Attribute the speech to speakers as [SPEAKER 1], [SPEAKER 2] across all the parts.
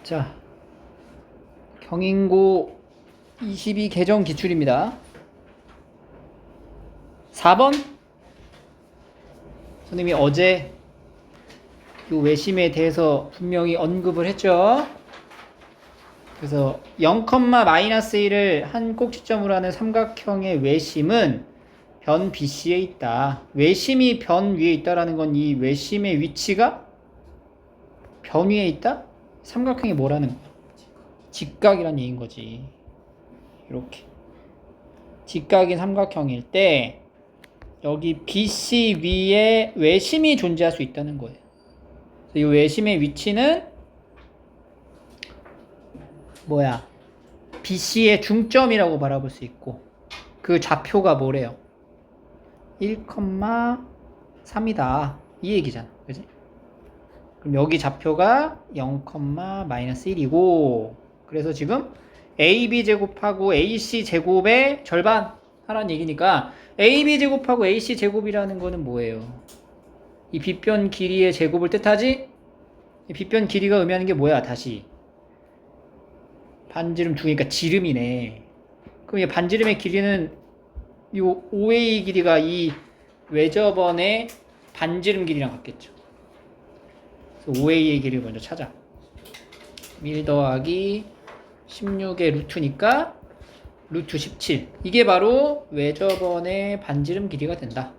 [SPEAKER 1] 자, 경인고 22 개정 기출입니다. 4번 선생님이 어제 이 외심에 대해서 분명히 언급을 했죠. 그래서 0,-1을 한 꼭지점으로 하는 삼각형의 외심은 변 BC에 있다. 외심이 변 위에 있다라는 건 이 외심의 위치가 변 위에 있다? 삼각형이 뭐라는 거야? 직각이란 얘기인 거지. 이렇게 직각인 삼각형일 때 여기 BC 위에 외심이 존재할 수 있다는 거예요. 이 외심의 위치는 뭐야? BC의 중점이라고 바라볼 수 있고 그 좌표가 뭐래요? 1,3이다. 이 얘기잖아. 그지? 그럼 여기 좌표가 0,-1이고 그래서 지금 AB 제곱하고 AC 제곱의 절반 하라는 얘기니까 AB 제곱하고 AC 제곱이라는 거는 뭐예요? 이 빗변 길이의 제곱을 뜻하지? 이 빗변 길이가 의미하는 게 뭐야? 다시 반지름 두개니까 지름이네. 그럼 이 반지름의 길이는 이 OA 길이가 이 외접원의 반지름 길이랑 같겠죠. 그래서 OA의 길이를 먼저 찾아. 1 더하기 16의 루트니까 루트 17. 이게 바로 외접원의 반지름 길이가 된다.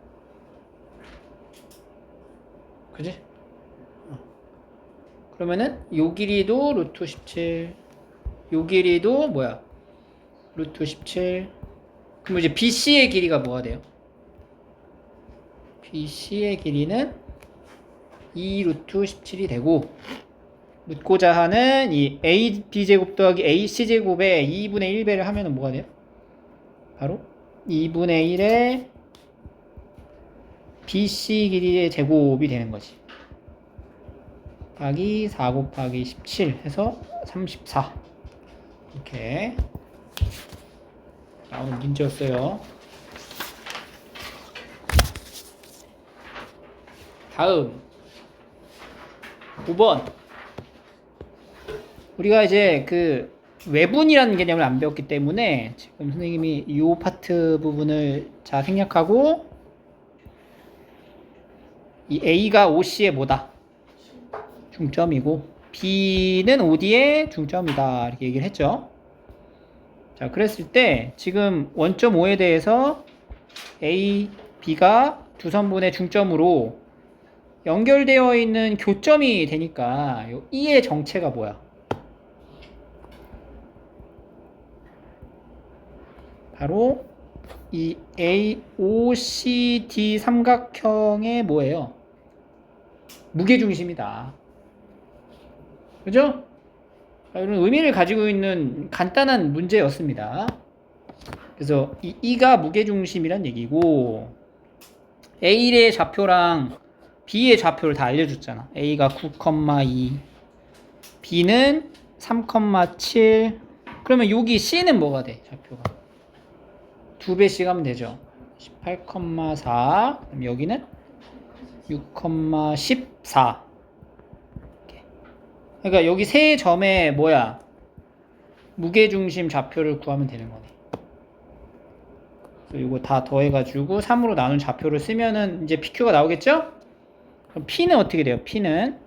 [SPEAKER 1] 그지? 그러면은 요 길이도 루트 17. 요 길이도 뭐야? 루트 17. 그럼 이제 BC의 길이가 뭐가 돼요? BC의 길이는 2 루트 17이 되고 묻고자 하는 이 AB제곱 더하기 AC제곱에 2분의 1배를 하면은 뭐가 돼요? 바로 2분의 1의 BC 길이의 제곱이 되는 거지. 곱하기 4 곱하기 17 해서 34. 이렇게 나오는 문제였어요. 다음 5번. 우리가 이제 그 외분이라는 개념을 안 배웠기 때문에 지금 선생님이 이 파트 부분을 잘 생략하고 이 A가 OC의 뭐다? 중점이고 B는 OD의 중점이다. 이렇게 얘기를 했죠. 자, 그랬을 때 지금 원점 5에 대해서 A, B가 두 선분의 중점으로 연결되어 있는 교점이 되니까 이 E의 정체가 뭐야? 바로 이 AOCD 삼각형의 뭐예요? 무게중심이다. 그죠? 이런 의미를 가지고 있는 간단한 문제였습니다. 그래서 이 E가 무게중심이란 얘기고 A의 좌표랑 B의 좌표를 다 알려줬잖아. A가 9,2 B는 3,7 그러면 여기 C는 뭐가 돼? 좌표가 2배씩 하면 되죠. 18,4 그럼 여기는 6,14 그러니까 여기 세 점에 뭐야? 무게중심 좌표를 구하면 되는 거네. 그래서 이거 다 더해가지고 3으로 나눈 좌표를 쓰면은 이제 PQ가 나오겠죠? 그럼 P는 어떻게 돼요? P는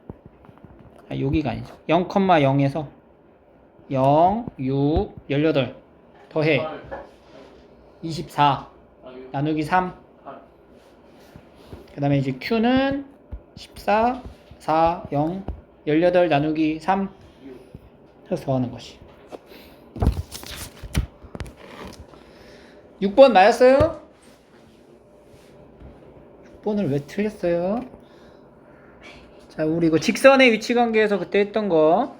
[SPEAKER 1] 여기가 아니죠. 0,0에서 0, 6, 18 더해 24 나누기 3 그 다음에 이제 Q는 14, 4, 0 18 나누기 3 해서 더하는 것이 6번 맞았어요? 6번을 왜 틀렸어요? 자, 우리 이거 직선의 위치관계에서 그때 했던 거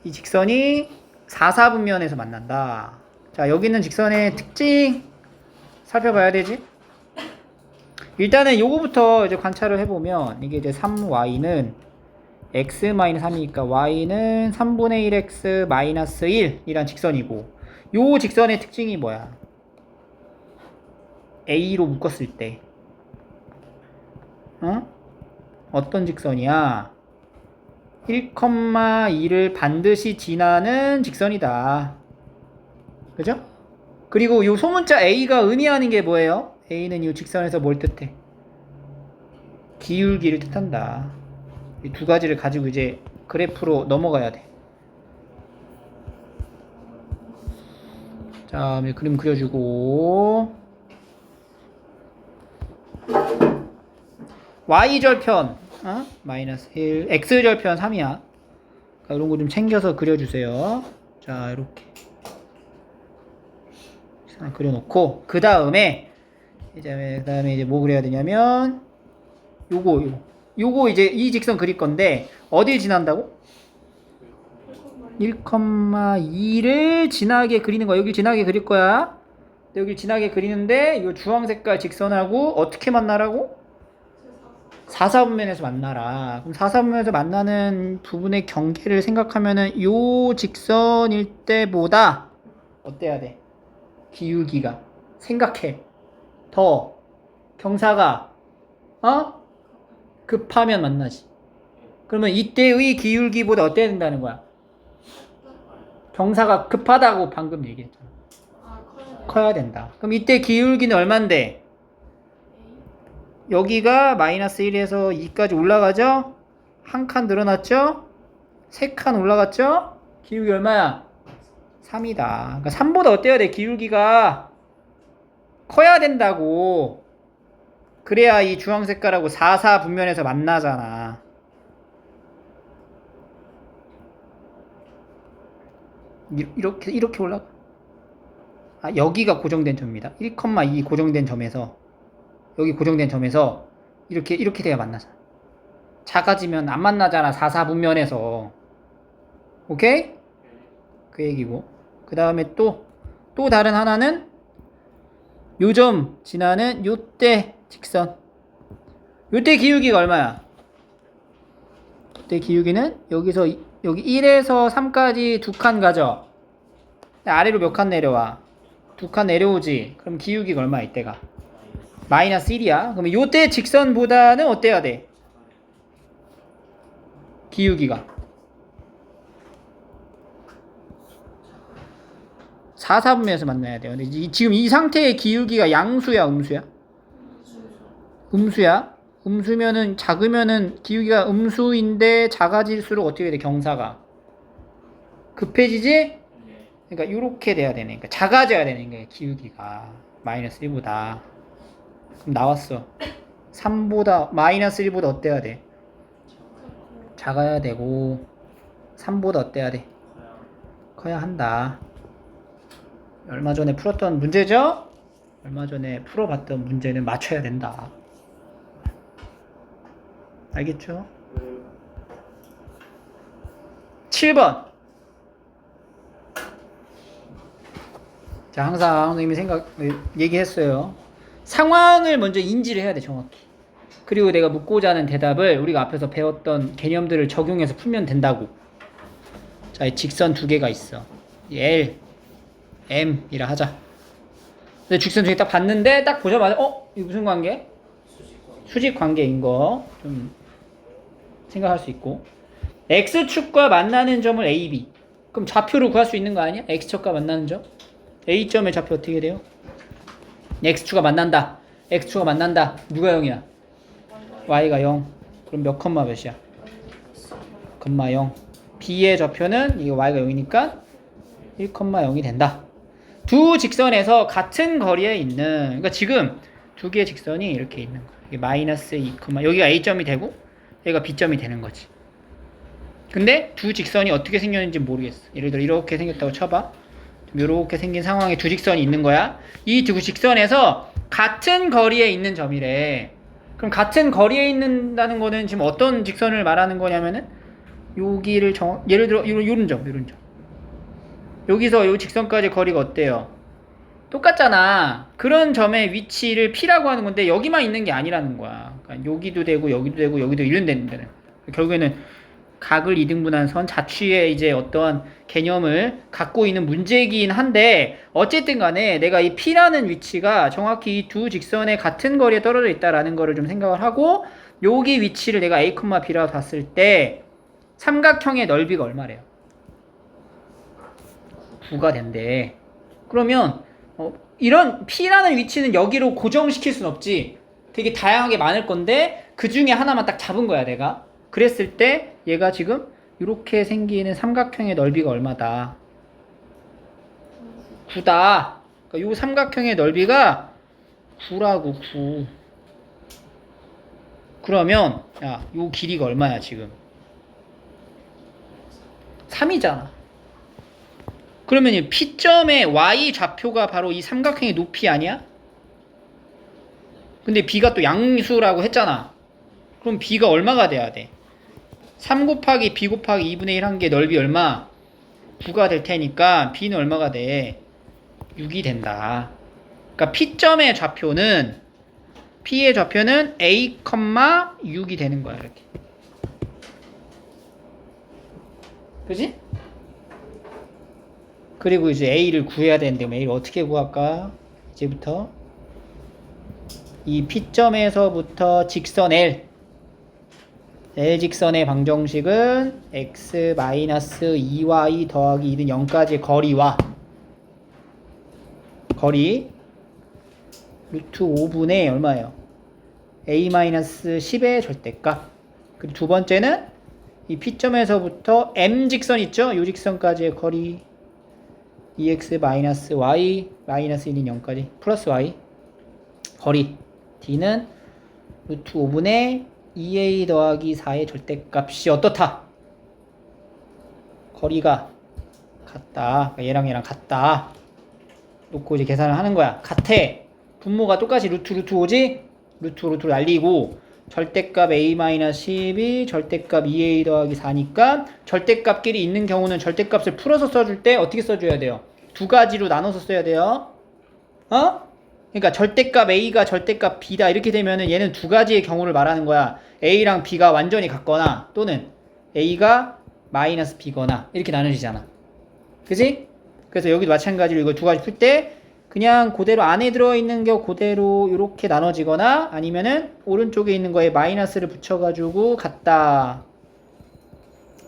[SPEAKER 1] 이 직선이 4,4분면에서 만난다. 자, 여기 있는 직선의 특징 살펴봐야 되지? 일단은 요거부터 이제 관찰을 해보면 이게 이제 3y는 x-3이니까 y는 3분의 1x 1 이란 직선이고 요 직선의 특징이 뭐야? a로 묶었을 때 어떤 직선이야? 1,2를 반드시 지나는 직선이다. 그죠? 그리고 이 소문자 A가 의미하는 게 뭐예요? A는 이 직선에서 뭘 뜻해? 기울기를 뜻한다. 이 두 가지를 가지고 이제 그래프로 넘어가야 돼. 자, 그림 그려주고 Y절편 마이너스 1, X절편 3이야. 그러니까 이런 거 좀 챙겨서 그려주세요. 자, 이렇게 그려놓고 그 다음에 이제 뭐 그려야 되냐면 요거 이제 이 직선 그릴 건데 어딜 지난다고? 1,2를 지나게 그리는 거야. 여기 지나게 그릴 거야. 여기 지나게 그리는데 이 주황색깔 직선하고 어떻게 만나라고? 4사분면에서 만나라. 그럼 4사분면에서 만나는 부분의 경계를 생각하면은 요 직선일 때보다 어때야 돼? 기울기가 생각해. 더 경사가 급하면 만나지. 그러면 이때의 기울기보다 어때야 된다는 거야? 경사가 급하다고 방금 얘기했잖아. 커야 된다. 그럼 이때 기울기는 얼만데? 여기가 마이너스 1에서 2까지 올라가죠? 한 칸 늘어났죠? 세 칸 올라갔죠? 기울기 얼마야? 3이다. 그러니까 3보다 어때야 돼? 기울기가 커야 된다고. 그래야 이 주황색깔하고 4, 분면에서 만나잖아. 이렇게 올라가. 여기가 고정된 점입니다. 1,2 고정된 점에서 여기 고정된 점에서 이렇게 돼야 만나잖아. 작아지면 안 만나잖아. 4, 분면에서. 오케이? 그 얘기고. 그 다음에 또 다른 하나는 요 점 지나는 요때 직선. 요때 기울기가 얼마야? 요때 기울기는 여기서 여기 1에서 3까지 두 칸 가죠? 아래로 몇 칸 내려와? 두 칸 내려오지? 그럼 기울기가 얼마야 이때가? 마이너스 1이야. 그러면 요때 직선보다는 어때야 돼? 기울기가 4, 분면에서 만나야 돼요. 근데 지금 이 상태의 기울기가 양수야, 음수야? 음수야. 음수면은 작으면은 기울기가 음수인데 작아질수록 어떻게 돼? 경사가 급해지지? 그러니까 이렇게 돼야 되네. 그러니까 작아져야 되는 거야, 기울기가 마이너스 1보다. 그럼 나왔어. 3보다 마이너스 1보다 어때야 돼? 작아야 되고 3보다 어때야 돼? 커야 한다. 얼마 전에 풀었던 문제죠? 얼마 전에 풀어봤던 문제는 맞춰야 된다. 알겠죠? 7번. 자, 항상 이미 얘기했어요. 상황을 먼저 인지를 해야 돼, 정확히. 그리고 내가 묻고자 하는 대답을 우리가 앞에서 배웠던 개념들을 적용해서 풀면 된다고. 자, 이 직선 두 개가 있어. L, M이라 하자. 근데 직선 두 개 딱 봤는데 딱 보자마자 이거 무슨 관계? 수직 관계인 거 좀 생각할 수 있고. X축과 만나는 점을 A, B. 그럼 좌표를 구할 수 있는 거 아니야? X축과 만나는 점. A점의 좌표 어떻게 돼요? X축과 만난다. X축과 만난다. 누가 0이야? Y가 0. 그럼 몇 컴마 몇이야? 컴마 0. B의 좌표는 이게 Y가 0이니까 1,0이 된다. 두 직선에서 같은 거리에 있는, 그러니까 지금 두 개의 직선이 이렇게 있는 거야. 이게 마이너스 2, 여기가 A점이 되고 여기가 B점이 되는 거지. 근데 두 직선이 어떻게 생겼는지 모르겠어. 예를 들어 이렇게 생겼다고 쳐봐. 이렇게 생긴 상황에 두 직선이 있는 거야. 이 두 직선에서 같은 거리에 있는 점이래. 그럼 같은 거리에 있는다는 거는 지금 어떤 직선을 말하는 거냐면은 여기를 예를 들어 요런 점. 여기서 요 직선까지 거리가 어때요? 똑같잖아. 그런 점의 위치를 P라고 하는 건데 여기만 있는 게 아니라는 거야. 그러니까 여기도 되고 여기도 되고 여기도 이런 데는 결국에는 각을 이등분한 선 자취의 이제 어떠한 개념을 갖고 있는 문제이긴 한데 어쨌든 간에 내가 이 P라는 위치가 정확히 이 두 직선의 같은 거리에 떨어져 있다라는 거를 좀 생각을 하고 여기 위치를 내가 A, B라고 봤을 때 삼각형의 넓이가 얼마래요? 9가 된대. 그러면 이런 P라는 위치는 여기로 고정시킬 순 없지. 되게 다양하게 많을 건데 그 중에 하나만 딱 잡은 거야 내가. 그랬을 때 얘가 지금 이렇게 생기는 삼각형의 넓이가 얼마다? 9다. 그러니까 이 삼각형의 넓이가 9라고 9. 그러면 야, 요 길이가 얼마야 지금? 3이잖아. 그러면 이 P점의 Y 좌표가 바로 이 삼각형의 높이 아니야? 근데 B가 또 양수라고 했잖아. 그럼 B가 얼마가 돼야 돼? 3 곱하기 B 곱하기 2분의 1 한 게 넓이 얼마? 9가 될 테니까 B는 얼마가 돼? 6이 된다. 그러니까 P점의 좌표는 P의 좌표는 A, 6이 되는 거야 이렇게. 그지? 그리고 이제 A를 구해야 되는데 A를 어떻게 구할까? 이제부터 이 P점에서부터 직선 L직선의 방정식은 x-2y 더하기 2는 0까지의 거리와 거리 루트 5분의 얼마예요? a-10의 절대값. 그리고 두 번째는 이 P점에서부터 M직선 있죠? 이 직선까지의 거리 2x-y 마이너스 1인 0까지 플러스 y 거리 D는 루트 5분의 2a 더하기 4의 절대값이 어떻다? 거리가 같다. 그러니까 얘랑 같다. 놓고 이제 계산을 하는 거야. 같아. 분모가 똑같이 루트 5지? 루트를 날리고 절대값 a-10이 절대값 2a 더하기 4니까 절대값끼리 있는 경우는 절대값을 풀어서 써줄 때 어떻게 써줘야 돼요? 두 가지로 나눠서 써야 돼요. 그러니까 절대값 a가 절대값 b다 이렇게 되면은 얘는 두 가지의 경우를 말하는 거야. a랑 b가 완전히 같거나 또는 a가 마이너스 b거나 이렇게 나눠지잖아. 그지? 그래서 여기도 마찬가지로 이걸 두 가지 풀 때 그냥 그대로 안에 들어있는 게 그대로 이렇게 나눠지거나 아니면은 오른쪽에 있는 거에 마이너스를 붙여가지고 같다.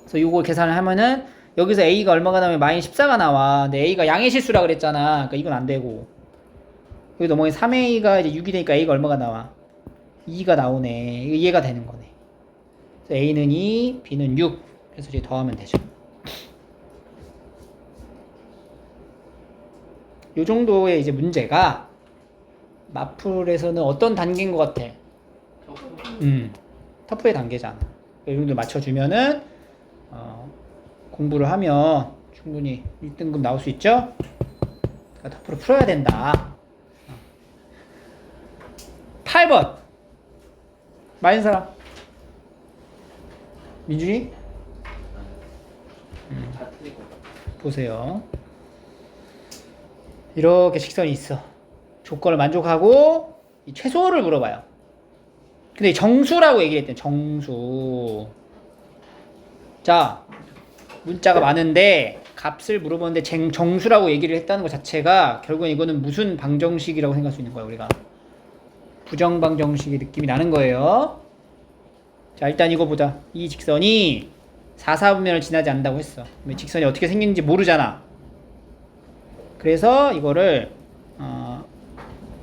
[SPEAKER 1] 그래서 이거 계산을 하면은 여기서 a가 얼마가 나오면 마이너스 14가 나와. 근데 a가 양의 실수라 그랬잖아. 그러니까 이건 안 되고. 여기 넘어가면 3a가 이제 6이 되니까 a가 얼마가 나와? 2가 나오네. 이해가 되는 거네. 그래서 a는 2, b는 6. 그래서 이제 더하면 되죠. 요 정도의 이제 문제가 마플에서는 어떤 단계인 것 같아? 터프의 단계잖아. 이 정도 맞춰주면은 공부를 하면 충분히 1등급 나올 수 있죠? 그러니까 터프를 풀어야 된다. 8번 맞은 사람 민준이? 보세요. 이렇게 직선이 있어. 조건을 만족하고 이 최소를 물어봐요. 근데 정수라고 얘기를 했대요. 정수. 자, 문자가 많은데 값을 물어보는데 정수라고 얘기를 했다는 것 자체가 결국은 이거는 무슨 방정식이라고 생각할 수 있는 거야 우리가. 부정방정식의 느낌이 나는 거예요. 자, 일단 이거 보자. 이 직선이 4,4분면을 지나지 않는다고 했어. 직선이 어떻게 생긴지 모르잖아. 그래서 이거를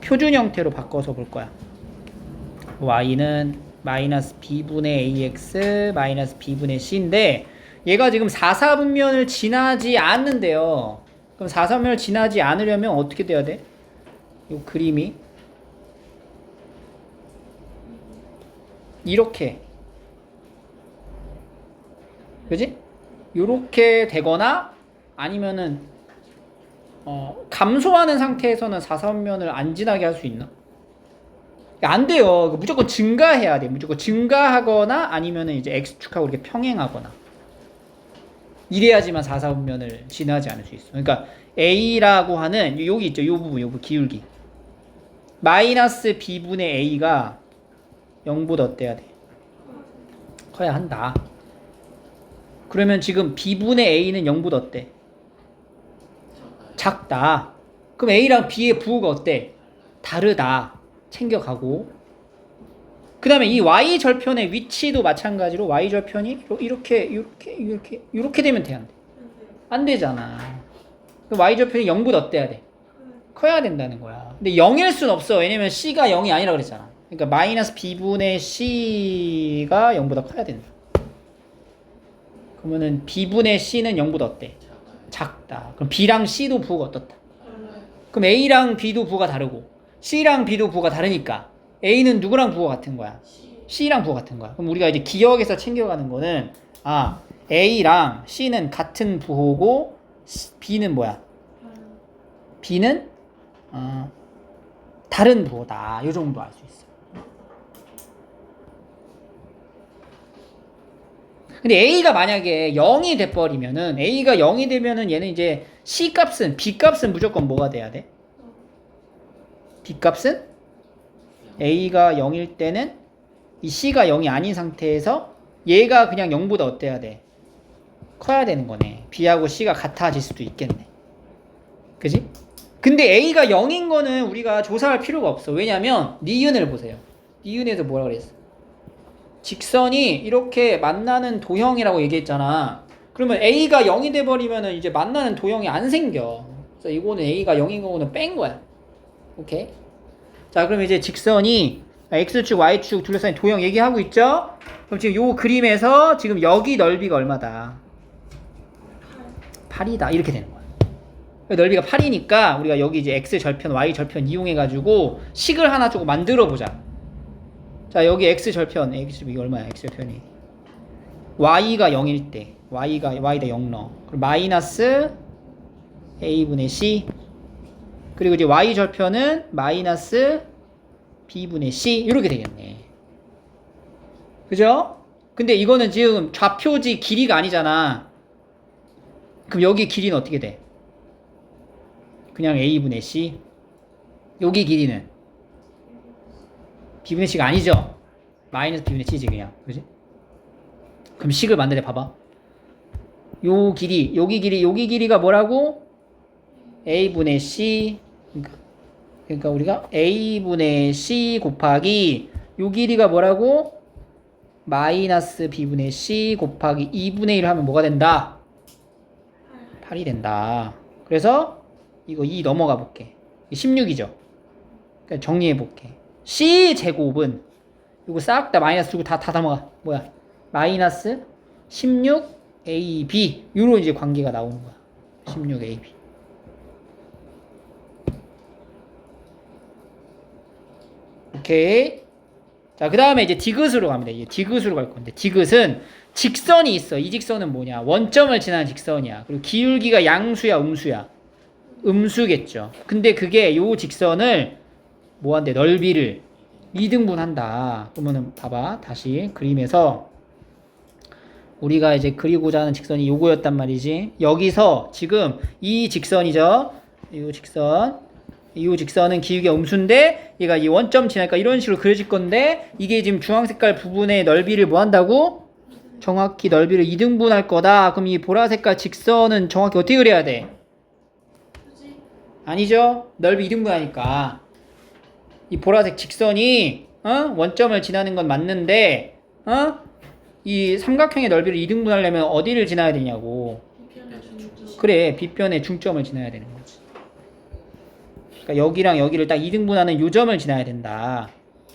[SPEAKER 1] 표준 형태로 바꿔서 볼 거야. y는 마이너스 b분의 ax 마이너스 b분의 c인데 얘가 지금 4,4분면을 지나지 않는데요. 그럼 4,4분면을 지나지 않으려면 어떻게 돼야 돼? 이 그림이 이렇게, 그지? 요렇게 되거나 아니면은 감소하는 상태에서는 4,4분면을 안 지나게 할 수 있나? 안 돼요. 무조건 증가해야 돼. 무조건 증가하거나 아니면은 이제 x축하고 이렇게 평행하거나 이래야지만 4,4분면을 지나지 않을 수 있어. 그러니까 a라고 하는 여기 있죠. 요 부분, 요 부분 기울기 마이너스 b분의 a가 0보다 어때야 돼? 커야 한다. 그러면 지금 b분의 a는 0보다 어때? 작다. 그럼 a랑 b의 부호가 어때? 다르다. 챙겨가고. 그 다음에 이 y절편의 위치도 마찬가지로 y절편이 이렇게 되면 돼, 안 돼? 안 되잖아. y절편이 0보다 어때야 돼? 커야 된다는 거야. 근데 0일 순 없어. 왜냐면 c가 0이 아니라 그랬잖아. 그러니까 마이너스 b분의 c가 0보다 커야 된다. 그러면은 b분의 c는 0보다 어때? 작다. 그럼 b랑 c도 부호가 어떻다? 그럼 a랑 b도 부호가 다르고 c랑 b도 부호가 다르니까 a는 누구랑 부호가 같은 거야? c랑 부호가 같은 거야. 그럼 우리가 이제 기억에서 챙겨가는 거는 a랑 c는 같은 부호고 b는 뭐야? b는 다른 부호다. 이 정도 알 수 있어. 근데 a가 만약에 0이 돼버리면은 a가 0이 되면은 얘는 이제 c 값은 b 값은 무조건 뭐가 돼야 돼? b 값은 a가 0일 때는 이 c가 0이 아닌 상태에서 얘가 그냥 0보다 어때야 돼? 커야 되는 거네. b하고 c가 같아질 수도 있겠네. 그지? 근데 a가 0인 거는 우리가 조사할 필요가 없어. 왜냐면 니은을 보세요. 니은에서 뭐라 그랬어? 직선이 이렇게 만나는 도형이라고 얘기했잖아. 그러면 a가 0이 돼버리면은 이제 만나는 도형이 안 생겨. 그래서 이거는 a가 0인 거는 뺀 거야. 오케이? 자, 그럼 이제 직선이 x축, y축 둘러싸인 도형 얘기하고 있죠? 그럼 지금 요 그림에서 지금 여기 넓이가 얼마다? 8이다. 이렇게 되는 거야. 넓이가 8이니까 우리가 여기 이제 x절편, y절편 이용해가지고 식을 하나 조금 만들어 보자. 자, 여기 x절편, 이거 얼마야? x절편이 y가 0일 때 y다 0 넣어. 그럼 마이너스 a분의 c, 그리고 이제 y절편은 마이너스 b분의 c 이렇게 되겠네. 그죠? 근데 이거는 지금 좌표지 길이가 아니잖아. 그럼 여기 길이는 어떻게 돼? 그냥 a분의 c. 여기 길이는 b분의 c가 아니죠? 마이너스 b분의 c지 그냥. 그지? 그럼 식을 만들어 봐봐. 요 길이, 여기 길이가 뭐라고? a분의 c. 그러니까 우리가 a분의 c 곱하기 요 길이가 뭐라고? 마이너스 b분의 c 곱하기 2분의 1 하면 뭐가 된다? 8이 된다. 그래서 이거 2 넘어가 볼게. 16이죠? 그러니까 정리해 볼게. c 제곱은 이거 싹 다 마이너스 주고 다 넘어가. 뭐야? 마이너스 16ab 요런 이제 관계가 나오는 거야. 16ab. 오케이. 자, 그 다음에 이제 디귿으로 갑니다. 이제 디귿으로 갈 건데, 디귿은 직선이 있어. 이 직선은 뭐냐? 원점을 지나는 직선이야. 그리고 기울기가 양수야, 음수야? 음수겠죠. 근데 그게 요 직선을 뭐한대? 넓이를 2등분 한다. 그러면은 봐봐. 다시 그림에서 우리가 이제 그리고자 하는 직선이 요거였단 말이지. 여기서 지금 이 직선이죠. 이 직선은 기울기가 음수인데 얘가 이 원점 지나니까 이런 식으로 그려질 건데, 이게 지금 주황 색깔 부분의 넓이를 뭐 한다고? 정확히 넓이를 2등분 할 거다. 그럼 이 보라 색깔 직선은 정확히 어떻게 그려야 돼? 아니죠? 넓이 2등분 하니까 이 보라색 직선이 원점을 지나는 건 맞는데 이 삼각형의 넓이를 2등분 하려면 어디를 지나야 되냐고. 그래, 빗변의 중점을 지나야 되는 거지. 그러니까 여기랑 여기를 딱 2등분하는 요 점을 지나야 된다.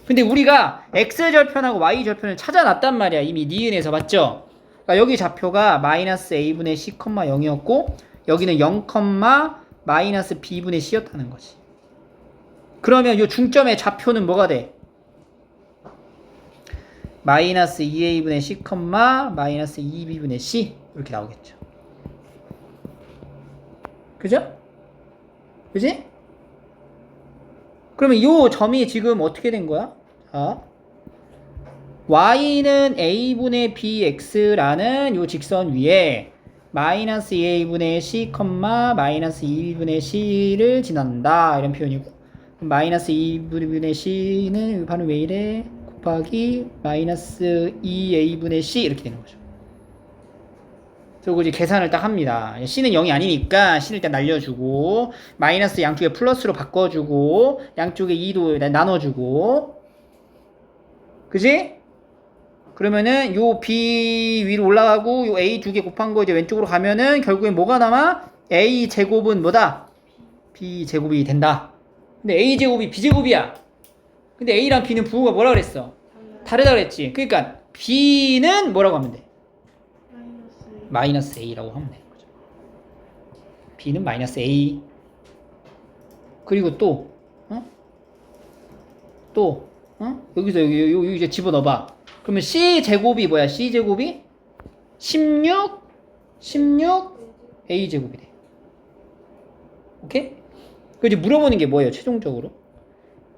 [SPEAKER 1] 근데 우리가 x절편하고 y절편을 찾아놨단 말이야. 이미 니은에서 맞죠? 그러니까 여기 좌표가 마이너스 a분의 c, 0이었고 여기는 0, 마이너스 b분의 c였다는 거지. 그러면 요 중점의 좌표는 뭐가 돼? 마이너스 2a분의 c, 마이너스 2b분의 c 이렇게 나오겠죠. 그죠? 그지? 그러면 요 점이 지금 어떻게 된 거야? 자, y는 a분의 bx라는 요 직선 위에 마이너스 2a분의 c, 마이너스 2b분의 c를 지난다. 이런 표현이고, 마이너스 2b분의 c는 바로 왜 이래? 곱하기 마이너스 2a분의 c 이렇게 되는 거죠. 그리고 이제 계산을 딱 합니다. c는 0이 아니니까 c를 일단 날려주고, 마이너스 양쪽에 플러스로 바꿔주고, 양쪽에 2도 나눠주고, 그지? 그러면은 요 B 위로 올라가고 요 A 두 개 곱한 거 이제 왼쪽으로 가면은 결국엔 뭐가 남아? A 제곱은 뭐다? B 제곱이 된다. 근데 A 제곱이 B 제곱이야. 근데 A랑 B는 부호가 뭐라 그랬어? 다르다 그랬지. 그러니까 B는 뭐라고 하면 돼? 마이너스 A라고 하면 되는 거죠. B는 마이너스 A. 그리고 또 여기서 여기 이제 집어넣어봐. 그러면 C 제곱이 뭐야? C 제곱이 16 A 제곱이 돼. 오케이? 그 이제 물어보는 게 뭐예요? 최종적으로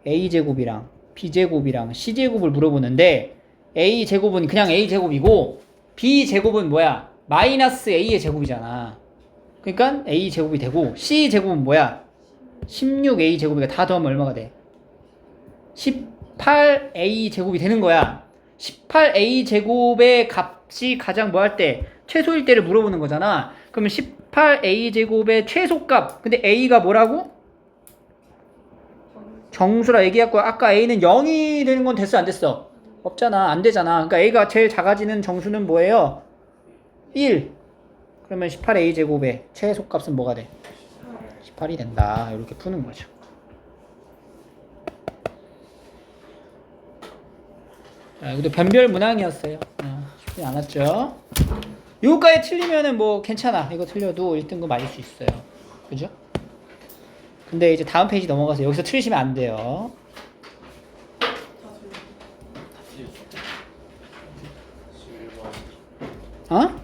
[SPEAKER 1] A 제곱이랑 B 제곱이랑 C 제곱을 물어보는데 A 제곱은 그냥 A 제곱이고 B 제곱은 뭐야? 마이너스 A의 제곱이잖아. 그러니까 A 제곱이 되고 C 제곱은 뭐야? 16A 제곱이니까 다 더하면 얼마가 돼? 18A 제곱이 되는 거야. 18A 제곱의 값이 가장 뭐 할 때? 최소일 때를 물어보는 거잖아. 그러면 18A 제곱의 최소값. 근데 A가 뭐라고? 정수라 얘기했고 아까 A는 0이 되는 건 됐어 안 됐어? 없잖아. 안 되잖아. 그러니까 A가 제일 작아지는 정수는 뭐예요? 1. 그러면 18A 제곱의 최소값은 뭐가 돼? 18이 된다. 이렇게 푸는 거죠. 자, 이것도 변별 문항이었어요. 쉽지 않았죠? 요거까지 틀리면은 뭐 괜찮아. 이거 틀려도 1등급 맞을 수 있어요. 그죠? 근데 이제 다음 페이지 넘어가서 여기서 틀리시면 안 돼요. 어?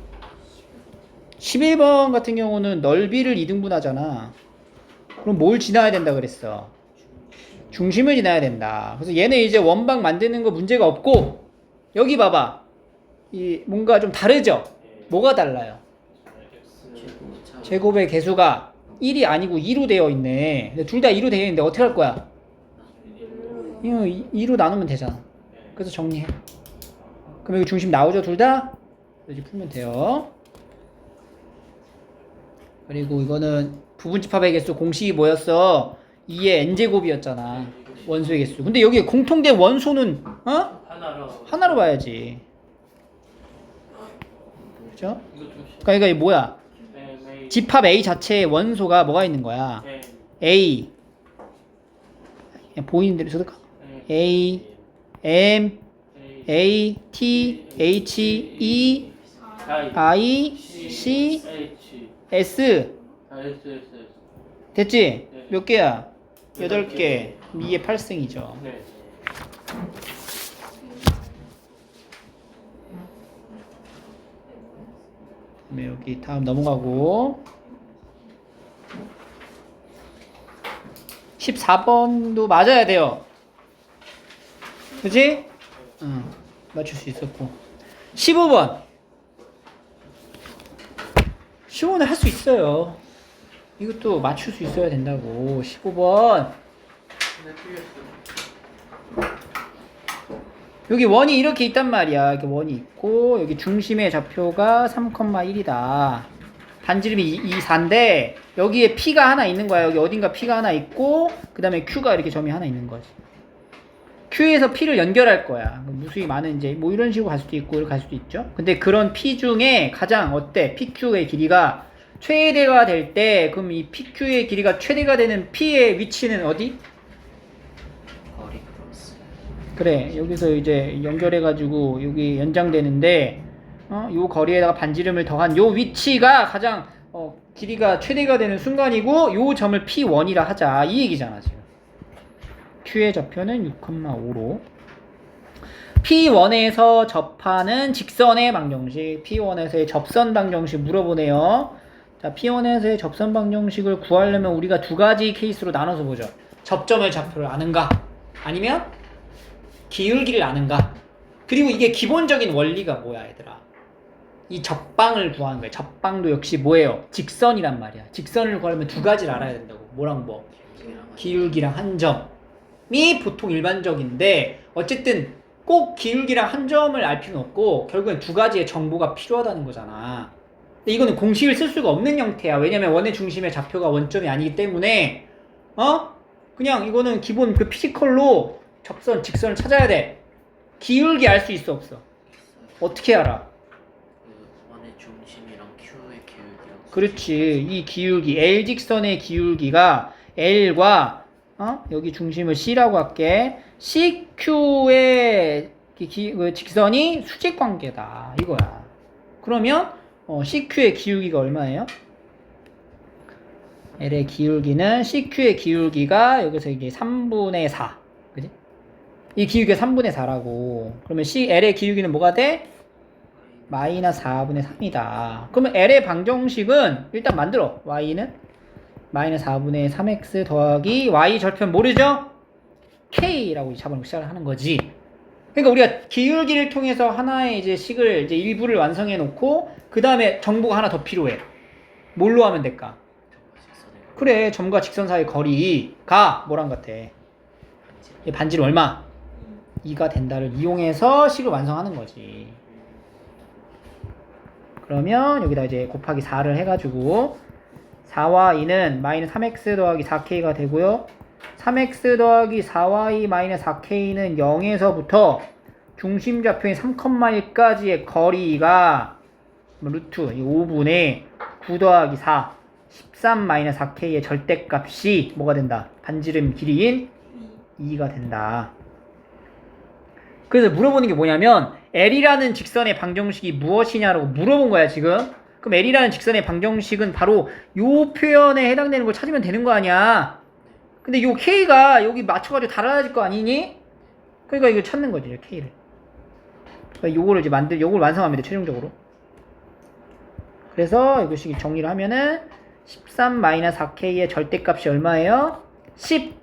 [SPEAKER 1] 11번 같은 경우는 넓이를 2등분 하잖아. 그럼 뭘 지나야 된다 그랬어? 중심을 지나야 된다. 그래서 얘는 이제 원방 만드는 거 문제가 없고 여기 봐봐. 이 뭔가 좀 다르죠? 뭐가 달라요? 제곱의 개수가 1이 아니고 2로 되어 있네. 근데 둘 다 2로 되어 있는데 어떻게 할 거야? 이거 2로 나누면 되잖아. 그래서 정리해. 그럼 여기 중심 나오죠? 둘 다? 이렇게 풀면 돼요. 그리고 이거는 부분집합의 개수 공식이 뭐였어? 2의 n제곱이었잖아. 원소의 개수. 근데 여기 공통된 원소는 하나로 봐야지. 그죠? 그러니까 이게 뭐야? 집합 A 자체의 원소가 뭐가 있는 거야? A 그냥 보이는 대로 써둘까? A M A T H E I C S 됐지? 몇 개야? 8개 2의 8승이죠. 네, 여기 다음 넘어가고 14번도 맞아야 돼요. 그치? 응, 맞출 수 있었고 15번 15번은 할 수 있어요. 이것도 맞출 수 있어야 된다고. 15번 여기 원이 이렇게 있단 말이야. 이렇게 원이 있고 여기 중심의 좌표가 3,1이다. 반지름이 2, 4인데 여기에 P가 하나 있는 거야. 여기 어딘가 P가 하나 있고 그 다음에 Q가 이렇게 점이 하나 있는 거지. Q에서 P를 연결할 거야. 무수히 많은 이제 뭐 이런 식으로 갈 수도 있고 이렇게 갈 수도 있죠. 근데 그런 P 중에 가장 어때? PQ의 길이가 최대가 될 때 그럼 이 PQ의 길이가 최대가 되는 P의 위치는 어디? 그래 여기서 이제 연결해가지고 여기 연장되는데 요 거리에다가 반지름을 더한 요 위치가 가장 길이가 최대가 되는 순간이고 요 점을 P1이라 하자 이 얘기잖아 지금. Q의 좌표는 6,5로 P1에서 접하는 직선의 방정식 P1에서의 접선 방정식 물어보네요. 자 P1에서의 접선 방정식을 구하려면 우리가 두 가지 케이스로 나눠서 보죠. 접점의 좌표를 아는가 아니면 기울기를 아는가. 그리고 이게 기본적인 원리가 뭐야 얘들아? 이 접방을 구하는 거야. 접방도 역시 뭐예요? 직선이란 말이야. 직선을 구하려면 두 가지를 알아야 된다고. 뭐랑 뭐? 기울기랑 한 점이 보통 일반적인데 어쨌든 꼭 기울기랑 한 점을 알 필요는 없고 결국엔 두 가지의 정보가 필요하다는 거잖아. 근데 이거는 공식을 쓸 수가 없는 형태야. 왜냐면 원의 중심의 좌표가 원점이 아니기 때문에 그냥 이거는 기본 그 피지컬로 접선, 직선을 찾아야 돼. 기울기 알 수 있어 없어? 어떻게 알아?
[SPEAKER 2] 그 원의 중심이랑 Q의 기울기랑.
[SPEAKER 1] 그렇지. 이 기울기 L 직선의 기울기가 L과 여기 중심을 C라고 할게. CQ의 그 직선이 수직 관계다 이거야. 그러면 CQ의 기울기가 얼마예요? L의 기울기는 CQ의 기울기가 여기서 이제 3분의 4. 그지? 이 기울기가 3분의 4라고. 그러면 L의 기울기는 뭐가 돼? 마이너스 4분의 3이다. 그러면 L의 방정식은 일단 만들어. Y는 마이너스 4분의 3x 더하기 Y 절편 모르죠? K라고 잡아놓고 시작을 하는 거지. 그러니까 우리가 기울기를 통해서 하나의 이제 식을 이제 일부를 완성해 놓고 그 다음에 정보가 하나 더 필요해. 뭘로 하면 될까? 그래, 점과 직선 사이 거리가 뭐랑 같아? 반지름 얼마? 2가 된다를 이용해서 식을 완성하는 거지. 그러면 여기다 이제 곱하기 4를 해가지고 4와 2는 마이너스 3x 더하기 4k가 되고요. 3x 더하기 4y 마이너스 4k는 0에서부터 중심 좌표인 3,1까지의 거리가 루트 5분의 9 더하기 4 13 마이너스 4k의 절대값이 뭐가 된다? 반지름 길이인 2가 된다. 그래서 물어보는 게 뭐냐면 L이라는 직선의 방정식이 무엇이냐라고 물어본 거야 지금. 그럼 L이라는 직선의 방정식은 바로 요 표현에 해당되는 걸 찾으면 되는 거 아니야. 근데 요 K가 여기 맞춰가지고 달라질 거 아니니? 그러니까 이거 찾는 거지 K를. 그러니까 요거를 이제 요걸 완성하면 돼 최종적으로. 그래서 이것이 정리를 하면은 13-4K의 절대값이 얼마예요? 10.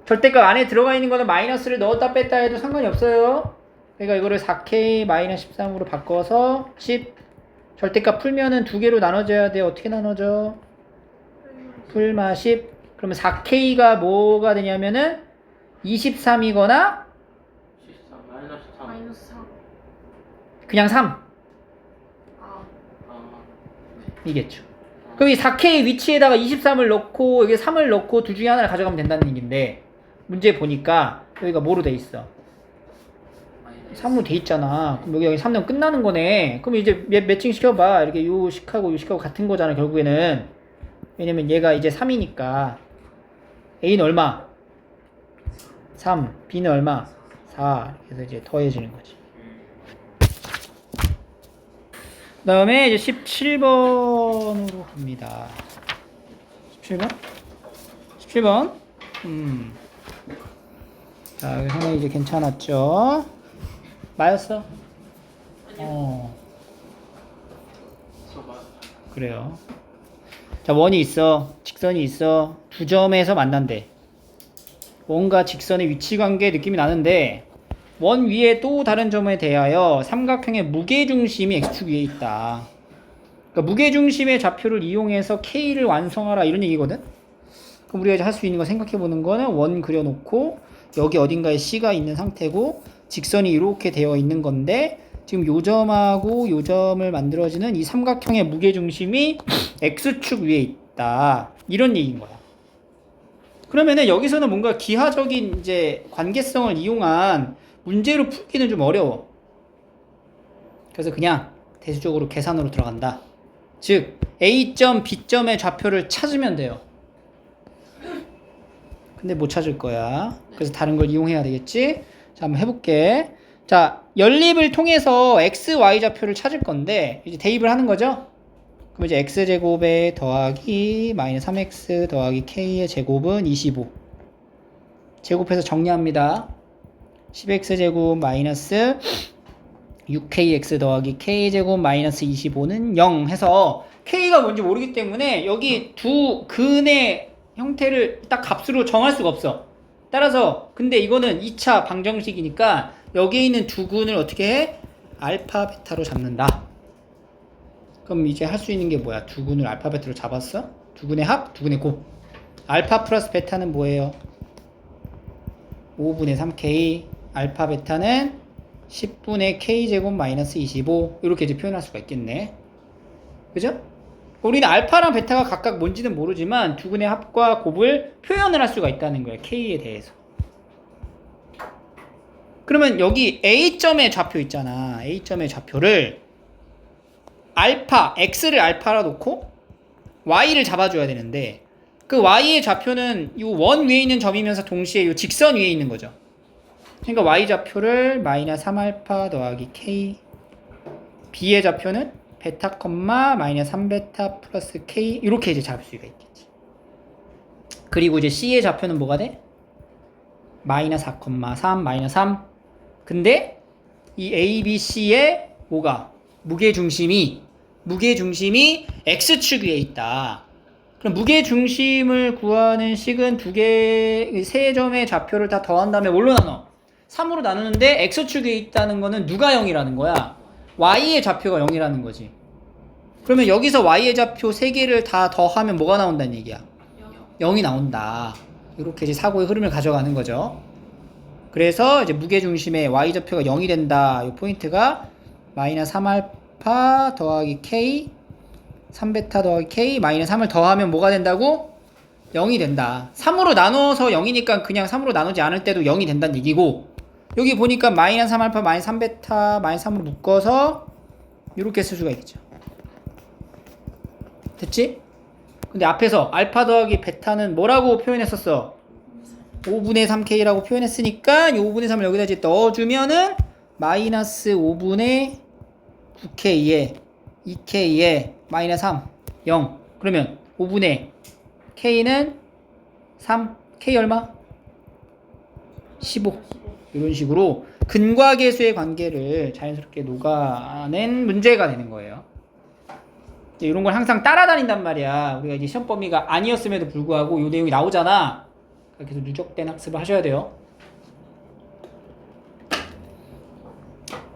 [SPEAKER 1] 절대값 안에 들어가 있는 거는 마이너스를 넣었다 뺐다 해도 상관이 없어요. 그러니까 이거를 4K-13으로 바꿔서 10. 절대값 풀면은 두 개로 나눠져야 돼. 어떻게 나눠져? 풀마 10. 그러면 4K가 뭐가 되냐면은 23이거나
[SPEAKER 3] 마이너스 3.
[SPEAKER 1] 그냥 3. 이겠죠. 그럼 이 4K 위치에다가 23을 넣고 여기 3을 넣고 둘 중에 하나를 가져가면 된다는 얘기인데 문제 보니까 여기가 뭐로 돼 있어? 3으로 돼 있잖아. 그럼 여기 3 넣으면 끝나는 거네. 그럼 이제 매칭 시켜봐. 이렇게 요 식하고 요 식하고 같은 거잖아 결국에는. 왜냐면 얘가 이제 3이니까 A는 얼마? 3. B는 얼마? 4. 그래서 이제 더해지는 거지. 그 다음에 이제 17번으로 갑니다. 17번? 17번. 자, 여기 상당히 이제 괜찮았죠? 맞았어? 그래요. 자, 원이 있어. 직선이 있어. 두 점에서 만난대. 원과 직선의 위치 관계 느낌이 나는데 원 위에 또 다른 점에 대하여 삼각형의 무게중심이 x축 위에 있다. 그러니까 무게중심의 좌표를 이용해서 K를 완성하라 이런 얘기거든. 그럼 우리가 할 수 있는 거 생각해 보는 거는 원 그려놓고 여기 어딘가에 C가 있는 상태고 직선이 이렇게 되어 있는 건데 지금 요 점하고 요 점을 만들어지는 이 삼각형의 무게중심이 x축 위에 있다. 이런 얘기인 거야. 그러면은 여기서는 뭔가 기하적인 이제 관계성을 이용한 문제로 풀기는 좀 어려워. 그래서 그냥 대수적으로 계산으로 들어간다. 즉 A점, B점의 좌표를 찾으면 돼요. 근데 못 찾을 거야. 그래서 다른 걸 이용해야 되겠지? 자, 한번 해볼게. 자, 연립을 통해서 x, y 좌표를 찾을 건데 이제 대입을 하는 거죠? 그럼 이제 x제곱에 더하기 마이너스 3x 더하기 k의 제곱은 25. 제곱해서 정리합니다. 10x제곱 마이너스 6kx 더하기 k제곱 마이너스 25는 0 해서 k가 뭔지 모르기 때문에 여기 두 근의 형태를 딱 값으로 정할 수가 없어. 따라서 근데 이거는 2차 방정식이니까 여기에 있는 두 근을 어떻게 해? 알파 베타로 잡는다. 그럼 이제 할 수 있는 게 뭐야? 두 근을 알파 베타로 잡았어? 두 근의 합, 두 근의 곱. 알파 플러스 베타는 뭐예요? 5분의 3k. 알파 베타는 10분의 k제곱 마이너스 25. 이렇게 이제 표현할 수가 있겠네. 그죠? 우리는 알파랑 베타가 각각 뭔지는 모르지만 두 근의 합과 곱을 표현을 할 수가 있다는 거예요. k에 대해서. 그러면 여기 A점의 좌표 있잖아. A점의 좌표를 알파, X를 알파라 놓고 Y를 잡아줘야 되는데 그 Y의 좌표는 이 원 위에 있는 점이면서 동시에 이 직선 위에 있는 거죠. 그러니까 Y 좌표를 마이너스 3알파 더하기 K, B의 좌표는 베타 콤마 마이너스 3베타 플러스 K 이렇게 이제 잡을 수가 있겠지. 그리고 이제 C의 좌표는 뭐가 돼? 마이너스 4,3 마이너스 3. 근데 이 A, B, C의 뭐가? 무게중심이 X축 위에 있다. 그럼 무게중심을 구하는 식은 세 점의 좌표를 다 더한 다음에 뭘로 나눠? 3으로 나누는데 X축 위에 있다는 거는 누가 0이라는 거야? Y의 좌표가 0이라는 거지. 그러면 여기서 Y의 좌표 3개를 다 더하면 뭐가 나온다는 얘기야? 0이 나온다. 이렇게 이제 사고의 흐름을 가져가는 거죠. 그래서 이제 무게중심의 Y좌표가 0이 된다. 이 포인트가 마이너스 3알파 더하기 K 3베타 더하기 K 마이너스 3을 더하면 뭐가 된다고? 0이 된다. 3으로 나눠서 0이니까 그냥 3으로 나누지 않을 때도 0이 된다는 얘기고 여기 보니까 마이너스 3알파 마이너스 3베타 마이너스 3으로 묶어서 이렇게 쓸 수가 있겠죠. 됐지? 근데 앞에서 알파 더하기 베타는 뭐라고 표현했었어? 5분의 3K라고 표현했으니까 이 5분의 3을 여기다 이제 넣어주면은 마이너스 5분의 9K에 2K에 마이너스 3, 0. 그러면 5분의 K는 3, K 얼마? 15. 이런 식으로 근과 계수의 관계를 자연스럽게 녹아낸 문제가 되는 거예요. 이런 걸 항상 따라다닌단 말이야. 우리가 이제 시험 범위가 아니었음에도 불구하고 이 내용이 나오잖아. 그래서 누적된 학습을 하셔야 돼요.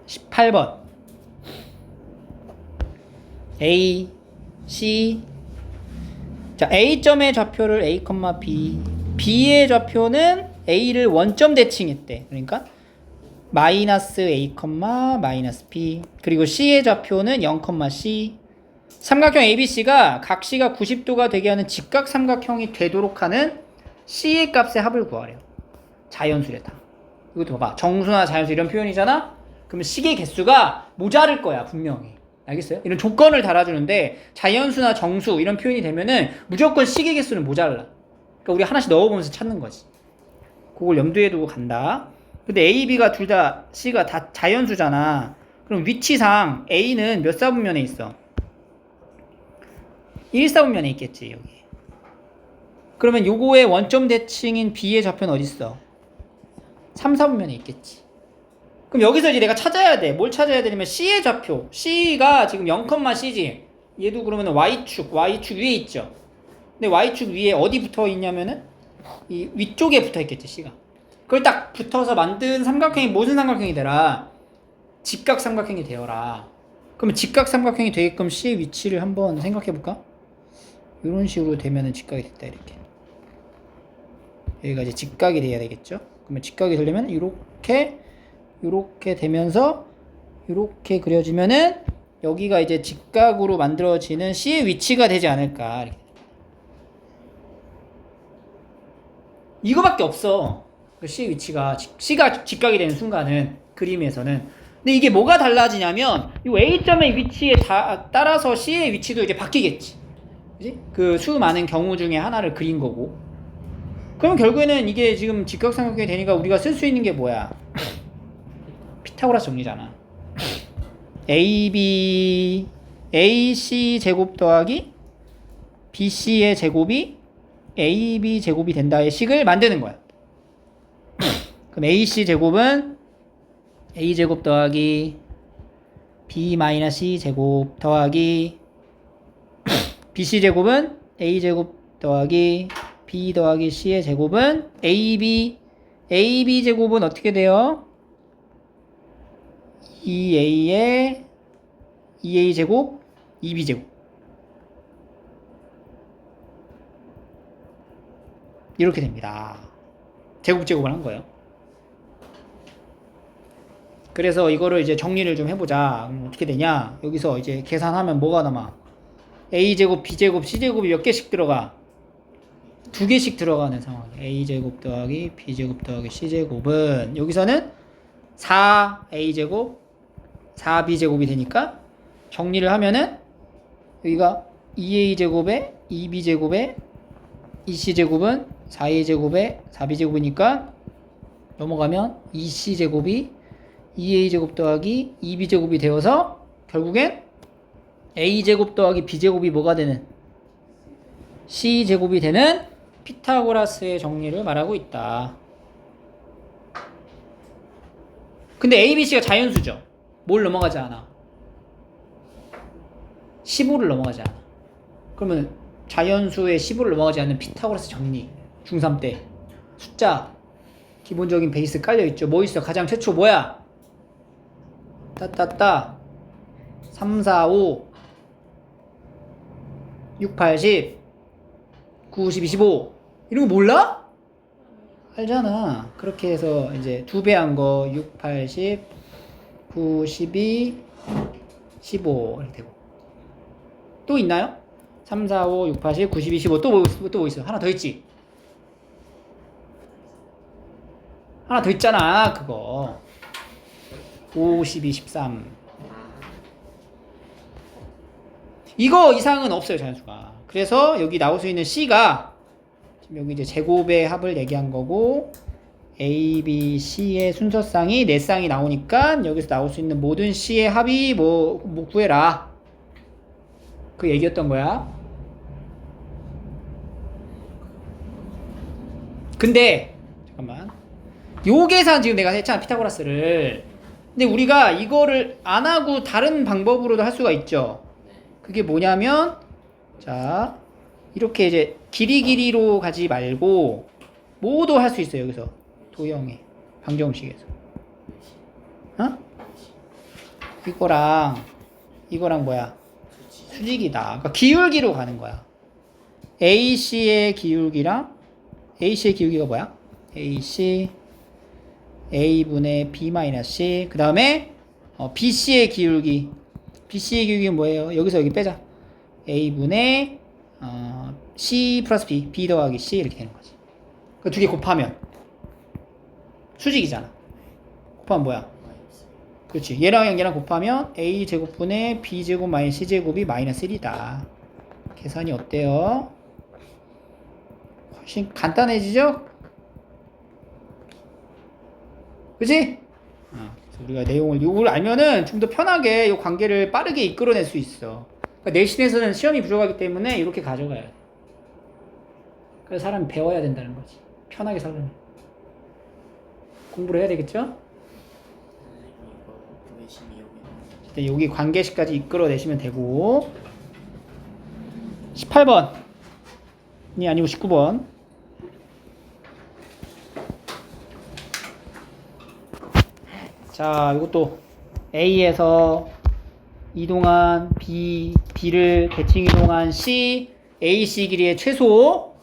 [SPEAKER 1] 18번 A, C. 자, A점의 좌표를 A, B, B의 좌표는 A를 원점 대칭했대. 그러니까 마이너스 A, 마이너스 B. 그리고 C의 좌표는 0, C. 삼각형 ABC가 각 C가 90도가 되게 하는 직각 삼각형이 되도록 하는 C의 값의 합을 구하래요. 자연수래다. 이것도 봐봐. 정수나 자연수 이런 표현이잖아? 그러면 식의 개수가 모자랄 거야, 분명히. 알겠어요? 이런 조건을 달아주는데 자연수나 정수 이런 표현이 되면은 무조건 식의 개수는 모자라. 그러니까 우리 하나씩 넣어보면서 찾는 거지. 그걸 염두에 두고 간다. 근데 A, B가 둘 다 C가 다 자연수잖아. 그럼 위치상 A는 몇 사분면에 있어? 1사분면에 있겠지, 여기. 그러면 요거의 원점 대칭인 B의 좌표는 어디 있어? 3사분면에 있겠지. 그럼 여기서 이제 내가 찾아야 돼. 뭘 찾아야 되냐면 C의 좌표. C가 지금 0,C지. 얘도 그러면 Y축 위에 있죠. 근데 Y축 위에 어디 붙어 있냐면은 이 위쪽에 붙어 있겠지, C가. 그걸 딱 붙어서 만든 삼각형이 무슨 삼각형이 되라? 직각 삼각형이 되어라. 그러면 직각 삼각형이 되게끔 C의 위치를 한번 생각해 볼까? 이런 식으로 되면은 직각이 됐다, 이렇게. 여기가 이제 직각이 돼야 되겠죠? 그러면 직각이 되려면 이렇게 되면서 이렇게 그려지면은 여기가 이제 직각으로 만들어지는 C의 위치가 되지 않을까. 이렇게. 이거밖에 없어. C의 위치가 C가 직각이 되는 순간은 그림에서는. 근데 이게 뭐가 달라지냐면 이 A점의 위치에 따라서 C의 위치도 이제 바뀌겠지. 그지? 그 수 많은 경우 중에 하나를 그린 거고. 그럼 결국에는 이게 지금 직각삼각형이 되니까 우리가 쓸 수 있는 게 뭐야? 피타고라스 정리잖아. AC 제곱 더하기 BC의 제곱이 AB 제곱이 된다의 식을 만드는 거야. 그럼 AC 제곱은 A 제곱 더하기 B 마이너스 C 제곱 더하기 BC 제곱은 A 제곱 더하기 B 더하기 C의 제곱은 AB 제곱은 어떻게 돼요? 2A의 2A 제곱 2B 제곱 이렇게 됩니다. 제곱을 한 거예요. 그래서 이거를 이제 정리를 좀 해보자. 그럼 어떻게 되냐? 여기서 이제 계산하면 뭐가 남아? A제곱, B제곱, C제곱이 몇 개씩 들어가? 2개씩 들어가는 상황. A제곱 더하기 B제곱 더하기 C제곱은 여기서는 4a제곱 4b제곱이 되니까 정리를 하면은 여기가 2a제곱에 2b제곱에 2c제곱은 4a제곱에 4b제곱이니까 넘어가면 2c제곱이 2a제곱 더하기 2b제곱이 되어서 결국엔 a제곱 더하기 b제곱이 뭐가 되는 c제곱이 되는 피타고라스의 정리를 말하고 있다. 근데 ABC가 자연수죠. 뭘 넘어가지 않아? 15를 넘어가지 않아. 그러면 자연수의 15를 넘어가지 않는 피타고라스 정리. 중3 때 숫자 기본적인 베이스 깔려있죠. 뭐 있어? 가장 최초 뭐야? 따따따 3, 4, 5 6, 8, 10 9, 10, 25 이런 거 몰라? 알잖아. 그렇게 해서 이제 2배 한 거 6, 8, 10 9, 12 15 이렇게 되고 또 있나요? 3, 4, 5, 6, 8, 10 9, 12, 15 또 뭐 있어? 하나 더 있지? 하나 더 있잖아 그거 5, 12, 13 이거 이상은 없어요 자연수가. 그래서 여기 나올 수 있는 C가 지금 여기 이제 제곱의 합을 얘기한 거고 A, B, C의 순서쌍이 4쌍이 나오니까 여기서 나올 수 있는 모든 C의 합이 뭐 구해라 그 얘기였던 거야. 근데 잠깐만 요 계산 지금 내가 했잖아 피타고라스를. 근데 우리가 이거를 안 하고 다른 방법으로도 할 수가 있죠. 그게 뭐냐면 자 이렇게 이제 길이로 가지 말고 뭐도 할 수 있어요. 여기서 도형의 방정식에서 어? 이거랑 뭐야 수직이다. 그러니까 기울기로 가는 거야. AC의 기울기랑 AC의 기울기가 뭐야? AC A분의 B-C 그 다음에 BC의 기울기 BC의 기울기는 뭐예요? 여기서 여기 빼자. A분의 C 플러스 B B 더하기 C 이렇게 되는 거지. 그 두 개 곱하면 수직이잖아. 곱하면 뭐야? 그렇지. 얘랑 얘랑 곱하면 A제곱분의 B제곱 마이너스 C제곱이 마이너스 1이다. 계산이 어때요? 훨씬 간단해지죠? 그치? 그래서 우리가 내용을 이걸 알면은 좀 더 편하게 이 관계를 빠르게 이끌어낼 수 있어. 그러니까 내신에서는 시험이 부족하기 때문에 이렇게 가져가야 돼. 그래서 사람이 배워야 된다는 거지. 편하게 살려면. 공부를 해야 되겠죠? 일단 여기 관계식까지 이끌어내시면 되고 18번이 아니고 19번 자 이것도 A에서 이동한 B를 대칭 이동한 C AC 길이의 최소.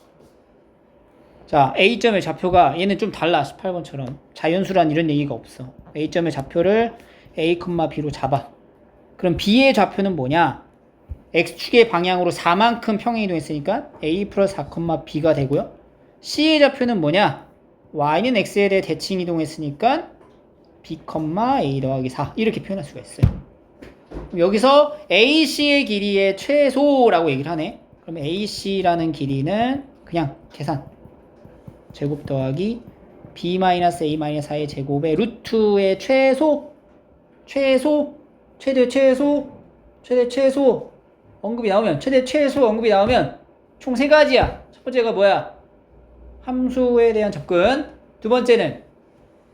[SPEAKER 1] 자 A점의 좌표가 얘는 좀 달라. 18번처럼 자연수란 이런 얘기가 없어. A점의 좌표를 A, B로 잡아. 그럼 B의 좌표는 뭐냐? X축의 방향으로 4만큼 평행 이동했으니까 A 플러스 4, B가 되고요. C의 좌표는 뭐냐? Y는 X에 대해 대칭 이동했으니까 B, A 더하기 4 이렇게 표현할 수가 있어요. 그럼 여기서 AC의 길이의 최소라고 얘기를 하네. 그럼 AC라는 길이는 그냥 계산 제곱 더하기 B-A-4의 제곱의 루트의 최소 최대 최소 언급이 나오면 최대 최소 언급이 나오면 총 3가지야. 첫 번째가 뭐야? 함수에 대한 접근. 두 번째는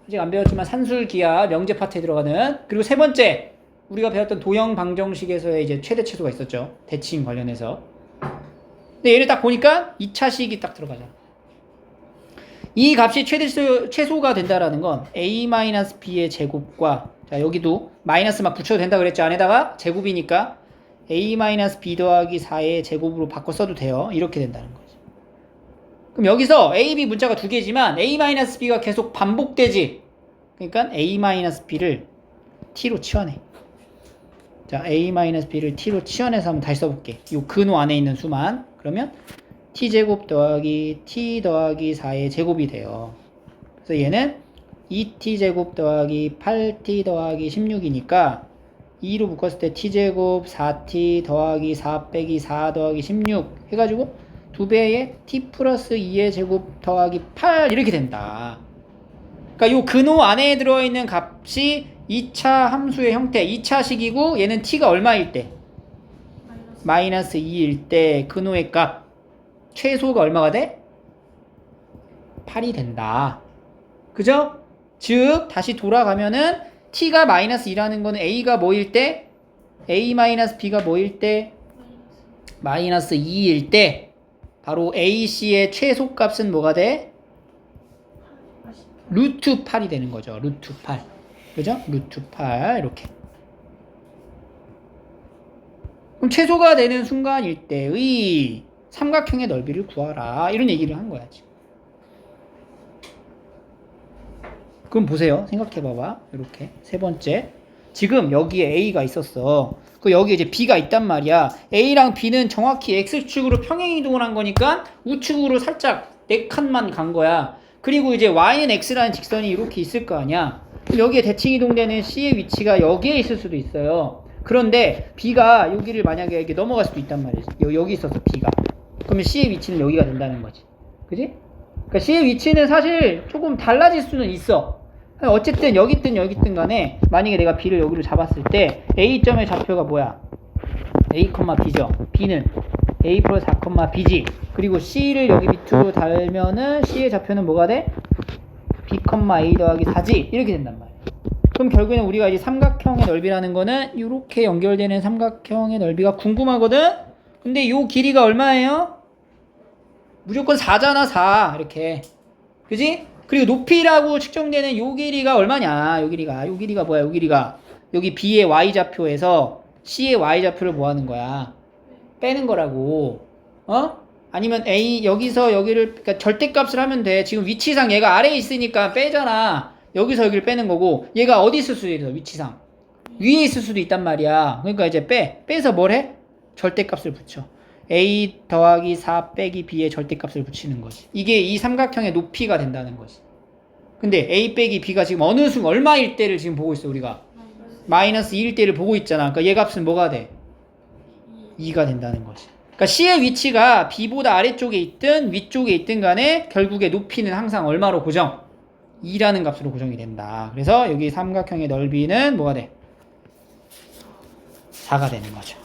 [SPEAKER 1] 아직 안 배웠지만 산술기하 명제 파트에 들어가는. 그리고 세 번째 우리가 배웠던 도형 방정식에서의 이제 최대 최소가 있었죠. 대칭 관련해서. 근데 얘를 딱 보니까 2차식이 딱 들어가잖아. 이 값이 최소가 된다라는 건 A-B의 제곱과 자 여기도 마이너스 막 붙여도 된다 그랬죠. 안에다가 제곱이니까 A-B 더하기 4의 제곱으로 바꿔 써도 돼요. 이렇게 된다는 거지. 그럼 여기서 A, B 문자가 두 개지만 A-B가 계속 반복되지. 그러니까 A-B를 T로 치환해. 자 A-B를 T로 치환해서 한번 다시 써볼게. 이 근호 안에 있는 수만. 그러면 T제곱 더하기 T 더하기 4의 제곱이 돼요. 그래서 얘는 2t제곱 더하기 8t 더하기 16이니까 2로 묶었을 때 t제곱 4t 더하기 4 빼기 4 더하기 16 해가지고 2배의 t 플러스 2의 제곱 더하기 8 이렇게 된다. 그러니까 요 근호 안에 들어있는 값이 2차 함수의 형태 2차식이고 얘는 t가 얼마일 때? 마이너스 2일 때 근호의 값 최소가 얼마가 돼? 8이 된다. 그죠? 즉 다시 돌아가면은 t가 마이너스 2라는 거는 a가 뭐일 때? a 마이너스 b가 뭐일 때? 마이너스 2일 때 바로 ac의 최소값은 뭐가 돼? 루트 8이 되는 거죠. 루트 8. 그죠? 루트 8 이렇게. 그럼 최소가 되는 순간일 때의 삼각형의 넓이를 구하라. 이런 얘기를 한 거야, 지금. 그럼 보세요. 생각해봐봐. 이렇게. 세 번째. 지금 여기에 A가 있었어. 그 여기 이제 B가 있단 말이야. A랑 B는 정확히 X축으로 평행이동을 한 거니까 우측으로 살짝 4칸만 간 거야. 그리고 이제 Y는 X라는 직선이 이렇게 있을 거 아니야. 여기에 대칭이동되는 C의 위치가 여기에 있을 수도 있어요. 그런데 B가 여기를 만약에 이렇게 넘어갈 수도 있단 말이지. 여기 있어서 B가. 그러면 C의 위치는 여기가 된다는 거지. 그지? 그러니까 C의 위치는 사실 조금 달라질 수는 있어. 어쨌든 여기 있든 간에 만약에 내가 B를 여기로 잡았을 때 A점의 좌표가 뭐야? A, B죠. B는 A 플러스 4, B지. 그리고 C를 여기 밑으로 달면은 C의 좌표는 뭐가 돼? B, A 더하기 4지. 이렇게 된단 말이야. 그럼 결국에는 우리가 이제 삼각형의 넓이라는 거는 이렇게 연결되는 삼각형의 넓이가 궁금하거든? 근데 요 길이가 얼마예요? 무조건 4잖아, 4. 이렇게. 그지? 그리고 높이라고 측정되는 요 길이가 얼마냐? 요 길이가 뭐야? 요 길이가. 여기 B의 Y좌표에서 C의 Y좌표를 뭐 하는 거야? 빼는 거라고. 아니면 A, 여기서 여기를, 그러니까 절대값을 하면 돼. 지금 위치상 얘가 아래에 있으니까 빼잖아. 여기서 여기를 빼는 거고, 얘가 어디 있을 수도 있어, 위치상. 위에 있을 수도 있단 말이야. 그러니까 이제 빼서 뭘 해? 절대값을 붙여. A 더하기 4 빼기 B의 절대값을 붙이는 거지. 이게 이 삼각형의 높이가 된다는 거지. 근데 A 빼기 B가 지금 어느 순간 얼마일 때를 지금 보고 있어, 우리가. 마이너스 2일 때를 보고 있잖아. 그러니까 얘 값은 뭐가 돼? 2가 된다는 거지. 그러니까 C의 위치가 B보다 아래쪽에 있든 위쪽에 있든 간에 결국에 높이는 항상 얼마로 고정? 2라는 값으로 고정이 된다. 그래서 여기 삼각형의 넓이는 뭐가 돼? 4가 되는 거죠.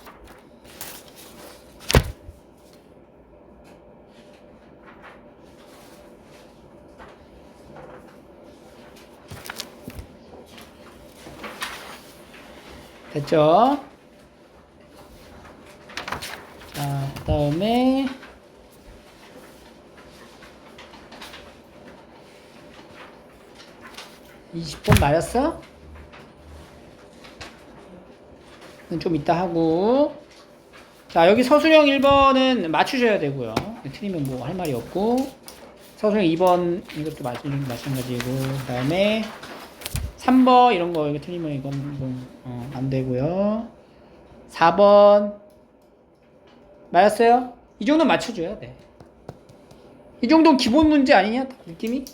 [SPEAKER 1] 됐죠? 자, 그 다음에 20번 맞았어? 좀 이따 하고. 자, 여기 서술형 1번은 맞추셔야 되고요. 틀리면 뭐 할 말이 없고. 서술형 2번 이것도 마찬가지고. 그 다음에 3번 이런 거 이거 틀리면 이건 안 되고요. 4번 맞았어요? 이 정도는 맞춰줘야 돼. 이 정도는 기본 문제 아니냐? 느낌이?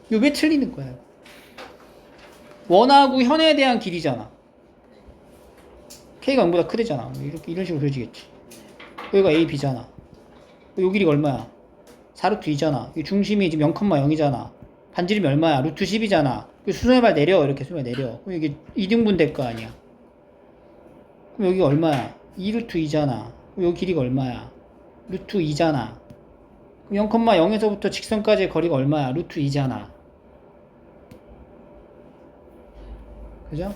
[SPEAKER 1] 이거 왜 틀리는 거야? 원하고 현에 대한 길이잖아. K가 0보다 크대잖아. 이렇게 이런 식으로 그려지겠지. 여기가 A, B잖아. 요 길이가 얼마야? 4루트 2잖아. 이 중심이 지금 0,0이잖아. 반지름이 얼마야? 루트 10이잖아. 수선해발 내려. 이렇게 수선해 내려. 그럼 이게 2등분 될 거 아니야. 그럼 여기가 얼마야? 2루트 2잖아. 그럼 여기 길이가 얼마야? 루트 2잖아. 그럼 0,0에서부터 직선까지의 거리가 얼마야? 루트 2잖아. 그죠?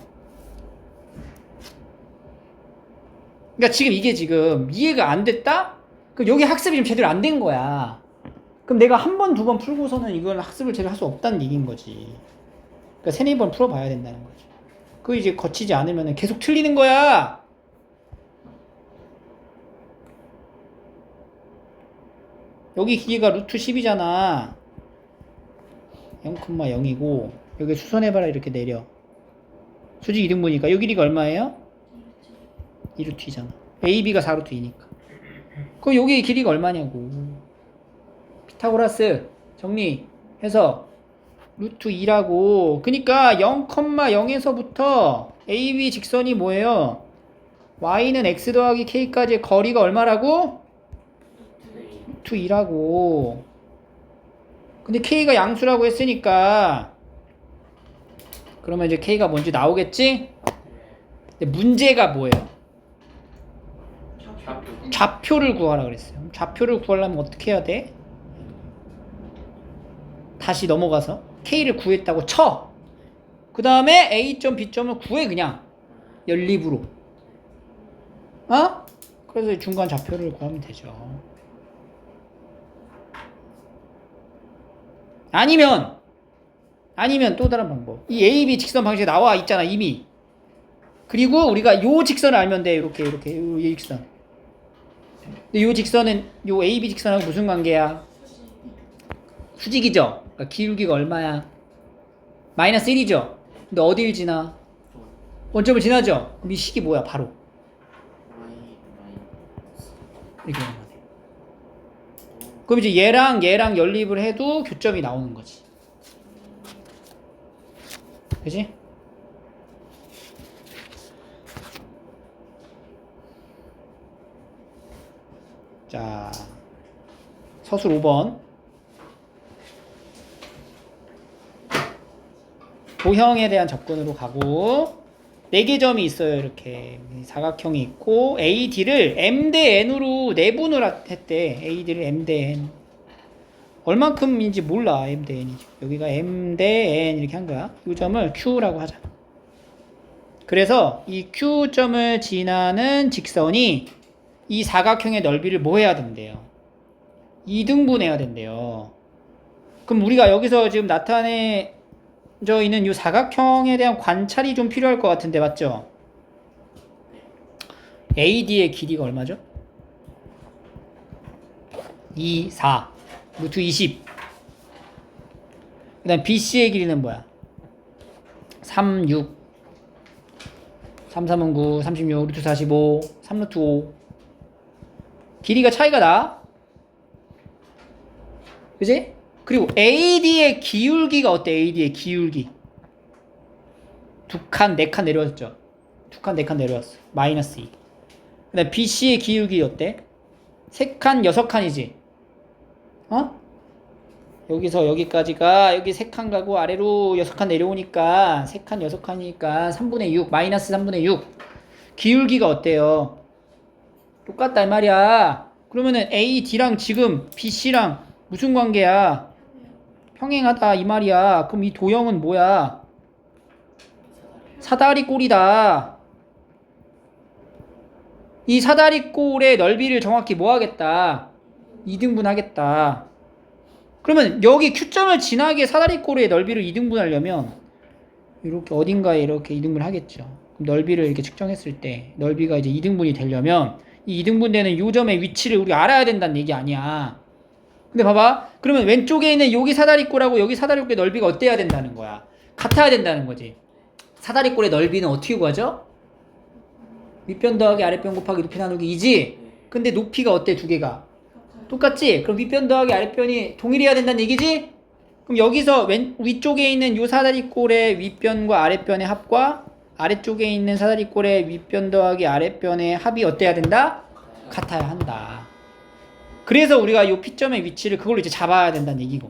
[SPEAKER 1] 그러니까 지금 이게 지금 이해가 안 됐다? 그럼 여기 학습이 좀 제대로 안 된 거야. 그럼 내가 한 번, 두 번 풀고서는 이걸 학습을 제대로 할 수 없다는 얘기인 거지. 그러니까 세네 번 풀어봐야 된다는 거지. 그거 이제 거치지 않으면 계속 틀리는 거야. 여기 길이가 루트 10이잖아. 0,0이고 여기 수선해봐라 이렇게 내려. 수직 2등분이니까 여기 길이가 얼마예요? 2루트 2잖아. AB가 4루트 2니까. 그럼 여기 길이가 얼마냐고. 피타고라스 정리해서 루트 2라고. 그러니까 0,0에서부터 AB 직선이 뭐예요? y는 x 더하기 k까지의 거리가 얼마라고? 루트 2라고. 근데 k가 양수라고 했으니까 그러면 이제 k가 뭔지 나오겠지? 근데 문제가 뭐예요? 좌표를 구하라 그랬어요. 좌표를 구하려면 어떻게 해야 돼? 다시 넘어가서 k를 구했다고 쳐. 그 다음에 a점 b점을 구해 그냥 연립으로. 어? 그래서 중간 좌표를 구하면 되죠. 아니면 또 다른 방법. 이 AB 직선 방식에 나와 있잖아 이미. 그리고 우리가 요 직선을 알면 돼. 이렇게 요 직선. 근데 요 직선은 요 AB 직선하고 무슨 관계야? 수직이죠. 그러니까 기울기가 얼마야? 마이너스 1이죠. 근데 어디를 지나? 원점을 지나죠. 그럼 이 식이 뭐야? 바로 이렇게 되는 거네. 그럼 이제 얘랑 연립을 해도 교점이 나오는 거지. 그지? 자, 서술 5번. 도형에 대한 접근으로 가고 4개 점이 있어요. 이렇게 사각형이 있고 AD를 M 대 N으로 내분을 했대. AD를 M 대 N. 얼만큼인지 몰라. M 대 N이. 여기가 M 대 N 이렇게 한 거야. 이 점을 Q라고 하자. 그래서 이 Q점을 지나는 직선이 이 사각형의 넓이를 뭐 해야 된대요? 2등분해야 된대요. 그럼 우리가 여기서 지금 나타내져 있는 이 사각형에 대한 관찰이 좀 필요할 것 같은데 맞죠? AD의 길이가 얼마죠? 2, 4, 루트 20. 그 다음 BC의 길이는 뭐야? 3, 6. 3, 3은 9, 36, 루트 45, 3 루트 5. 길이가 차이가 나. 그지? 그리고 AD의 기울기가 어때? AD의 기울기. 2칸, 4칸 내려왔죠? 2칸, 4칸 내려왔어. 마이너스 2. 그 다음 BC의 기울기 어때? 3칸, 6칸이지? 어? 여기서 여기까지가 여기 3칸 가고 아래로 6칸 내려오니까 3칸, 6칸이니까 3분의 6, 마이너스 3분의 6. 기울기가 어때요? 똑같다 이 말이야. 그러면은 AD랑 지금 BC랑 무슨 관계야? 평행하다 이 말이야. 그럼 이 도형은 뭐야? 사다리꼴이다. 이 사다리꼴의 넓이를 정확히 뭐 하겠다? 2등분 하겠다. 그러면 여기 Q점을 지나게 사다리꼴의 넓이를 2등분 하려면 이렇게 어딘가에 이렇게 2등분 하겠죠. 그럼 넓이를 이렇게 측정했을 때 넓이가 이제 2등분이 되려면 이 2등분되는 요 점의 위치를 우리가 알아야 된다는 얘기 아니야. 근데 봐봐. 그러면 왼쪽에 있는 여기 사다리꼴하고 여기 사다리꼴의 넓이가 어때야 된다는 거야? 같아야 된다는 거지. 사다리꼴의 넓이는 어떻게 구하죠? 윗변 더하기 아랫변 곱하기 높이 나누기 2지? 근데 높이가 어때 두 개가? 똑같지? 그럼 윗변 더하기 아랫변이 동일해야 된다는 얘기지? 그럼 여기서 위쪽에 있는 요 사다리꼴의 윗변과 아랫변의 합과 아래쪽에 있는 사다리꼴의 윗변 더하기 아랫변의 합이 어때야 된다? 같아야 한다. 그래서 우리가 요 P점의 위치를 그걸로 이제 잡아야 된다는 얘기고.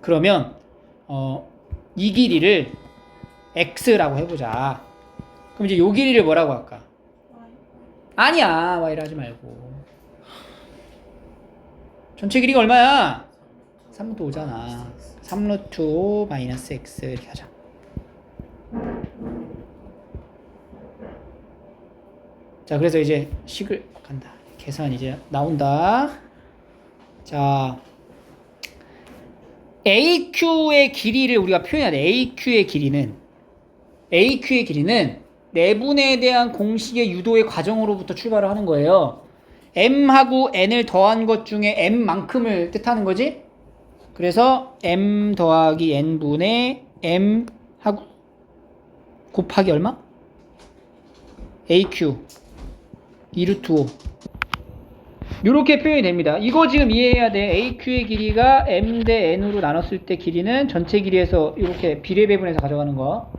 [SPEAKER 1] 그러면 이 길이를 X라고 해보자. 그럼 이제 요 길이를 뭐라고 할까? 아니야. Y라 하지 말고. 전체 길이가 얼마야? 3루트 5잖아. 3루트 5 마이너스 X 이렇게 하자. 자, 그래서 이제 식을 간다. 계산 이제 나온다. 자, AQ의 길이를 우리가 표현해야 돼. AQ의 길이는 내분에 대한 공식의 유도의 과정으로부터 출발을 하는 거예요. M하고 N을 더한 것 중에 M만큼을 뜻하는 거지? 그래서 M 더하기 N분의 M하고 곱하기 얼마? AQ 2루트 5 이렇게 표현이 됩니다. 이거 지금 이해해야 돼. AQ의 길이가 M 대 N으로 나눴을 때 길이는 전체 길이에서 이렇게 비례 배분해서 가져가는 거.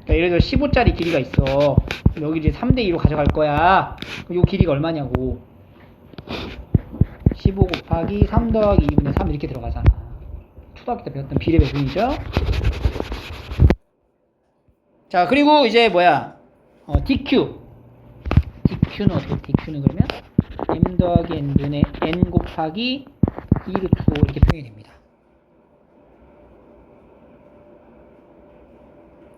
[SPEAKER 1] 그러니까 예를 들어 15짜리 길이가 있어. 여기 이제 3 대 2로 가져갈 거야. 그럼 이 길이가 얼마냐고. 15 곱하기 3 더하기 2분의 3 이렇게 들어가잖아. 초등학교 때 배웠던 비례 배분이죠. 자, 그리고 이제 뭐야? DQ. DQ는 어떻게? DQ는 그러면 M 더하기 N분의 N 곱하기 2 루트 5 이렇게 표현이 됩니다.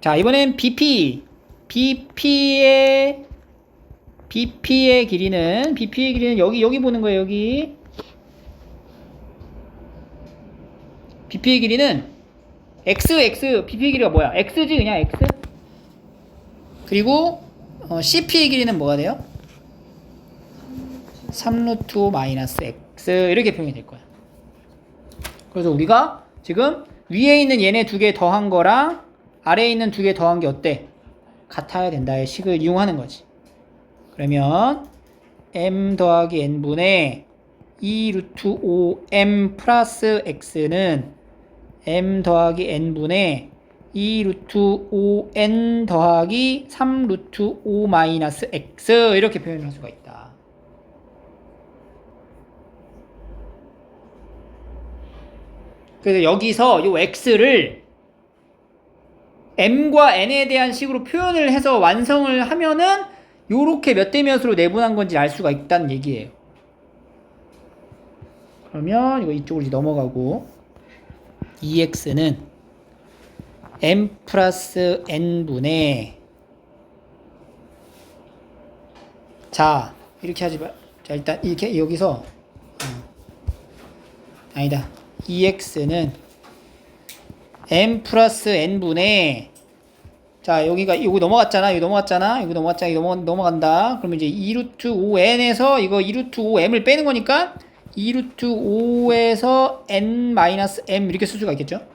[SPEAKER 1] 자, 이번엔 BP. BP의 길이는 여기 보는 거예요, 여기. BP의 길이는 BP의 길이가 뭐야? X지, 그냥 X. 그리고 CP의 길이는 뭐가 돼요? 3루트 5 마이너스 X 이렇게 표현이 될 거야. 그래서 우리가 지금 위에 있는 얘네 두 개 더한 거랑 아래에 있는 두 개 더한 게 어때? 같아야 된다의 식을 이용하는 거지. 그러면 M 더하기 N분의 2 루트 5M 플러스 X는 M 더하기 N분의 2 루트 5N 더하기 3 루트 5 마이너스 X 이렇게 표현할 수가 있다. 그래서 여기서 이 X를 M과 N에 대한 식으로 표현을 해서 완성을 하면은 요렇게 몇 대 몇으로 내분한 건지 알 수가 있다는 얘기예요. 그러면 이거 이쪽으로 이제 넘어가고 2x는 m 플러스 n분의 자 이렇게 하지 마. 자 일단 이렇게 여기서 아니다. 2x는 m 플러스 n분의 자 여기가 여기 넘어갔잖아. 여기 넘어갔잖아. 여기 넘어갔잖아. 여기 넘어간다. 그러면 이제 2루트 5n에서 이거 2루트 5m을 빼는 거니까 2루트 5에서 n 마이너스 m 이렇게 쓸 수가 있겠죠.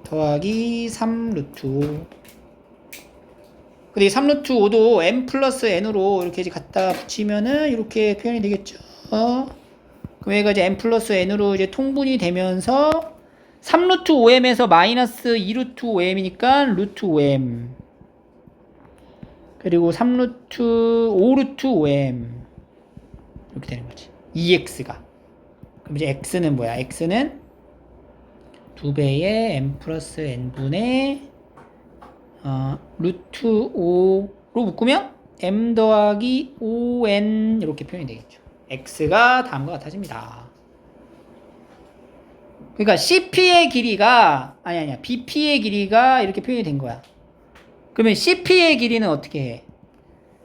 [SPEAKER 1] 더하기 3루트 5. 근데 이 3루트 5도 m 플러스 n으로 이렇게 갖다 붙이면은 이렇게 표현이 되겠죠. 그럼 얘가 이제 m 플러스 n으로 이제 통분이 되면서 3루트 5m에서 마이너스 2루트 5m이니까 루트 5m. 그리고 3루트 5루트 5m. 이렇게 되는 거지. 2x가. 그럼 이제 x는 뭐야? x는 2배의 m 플러스 n분의 루트 5로 묶으면 m 더하기 5n 이렇게 표현이 되겠죠. x가 다음과 같아집니다. 그러니까 CP의 길이가 아니야 BP의 길이가 이렇게 표현이 된 거야. 그러면 CP의 길이는 어떻게 해?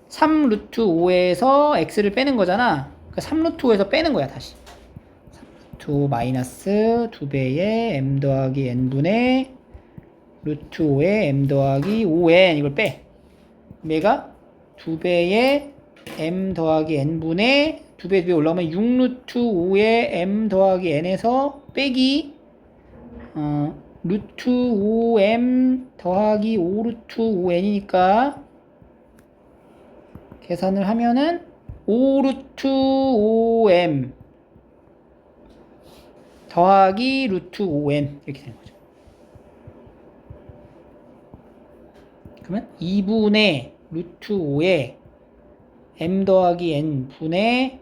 [SPEAKER 1] 3 루트 5에서 x를 빼는 거잖아. 그러니까 3 루트 5에서 빼는 거야 다시. 3 루트 5 마이너스 2배의 m 더하기 n분의 루트 5의 m 더하기 5n 이걸 빼. 얘가 2배의 m 더하기 n분의 2배 올라오면 6 루트 5의 m 더하기 n에서 빼기 루트 5m 더하기 5 루트 5n이니까 계산을 하면은 5 루트 5m 더하기 루트 5n 이렇게 되는 거죠. 그러면 2분의 루트 5에 m 더하기 n 분의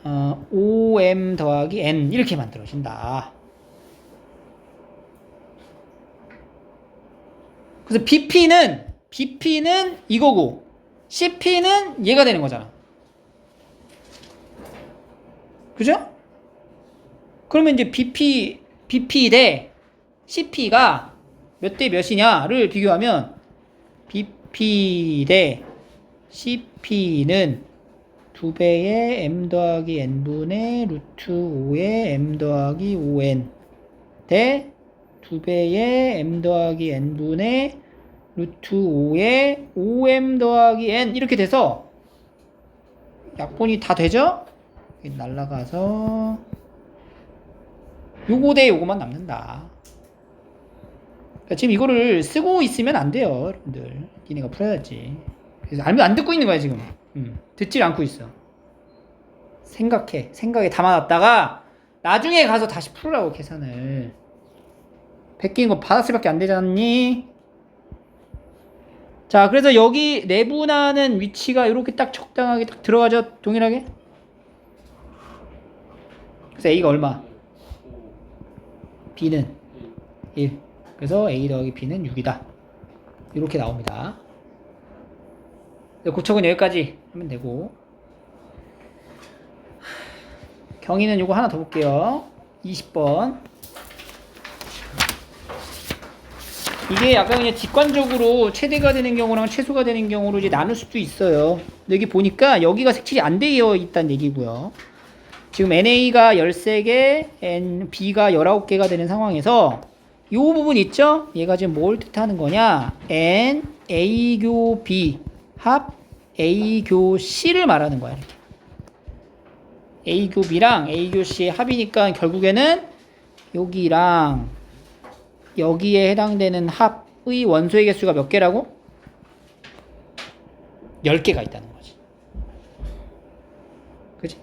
[SPEAKER 1] 5m 더하기 n 이렇게 만들어진다. 그래서 BP는 이거고 CP는 얘가 되는 거잖아. 그죠? 그러면 이제 BP 대 CP가 몇 대 몇이냐를 비교하면 BP 대 CP는 2배의 m 더하기 n분의 루트 5의 m 더하기 5n 대 2배의 m 더하기 n분의 루트 5의 5m 더하기 n 이렇게 돼서 약분이 다 되죠? 날라가서 요거 대 요거만 남는다. 그러니까 지금 이거를 쓰고 있으면 안 돼요 여러분들. 니네가 풀어야지. 그래서 안 듣고 있는 거야 지금. 듣질 않고 있어. 생각에 담아놨다가 나중에 가서 다시 풀으라고 계산을. 베낀 거 받았을 밖에 안 되지 않니? 자, 그래서 여기 내분하는 위치가 이렇게 딱 적당하게 딱 들어가죠. 동일하게. 그래서 A가 얼마? B는 1. 그래서 A 더하기 B는 6이다. 이렇게 나옵니다. 고척은 여기까지 하면 되고, 경희는 요거 하나 더 볼게요. 20번. 이게 약간 그냥 직관적으로 최대가 되는 경우랑 최소가 되는 경우로 이제 나눌 수도 있어요. 근데 여기 보니까 여기가 색칠이 안 되어 있다는 얘기고요. 지금 NA가 13개, B가 19개가 되는 상황에서 이 부분 있죠? 얘가 지금 뭘 뜻하는 거냐? N, A교 B 합 A교 C를 말하는 거야. 이렇게. A교 B랑 A교 C의 합이니까 결국에는 여기랑 여기에 해당되는 합의 원소의 개수가 몇 개라고? 10개가 있다는 거지. 그치?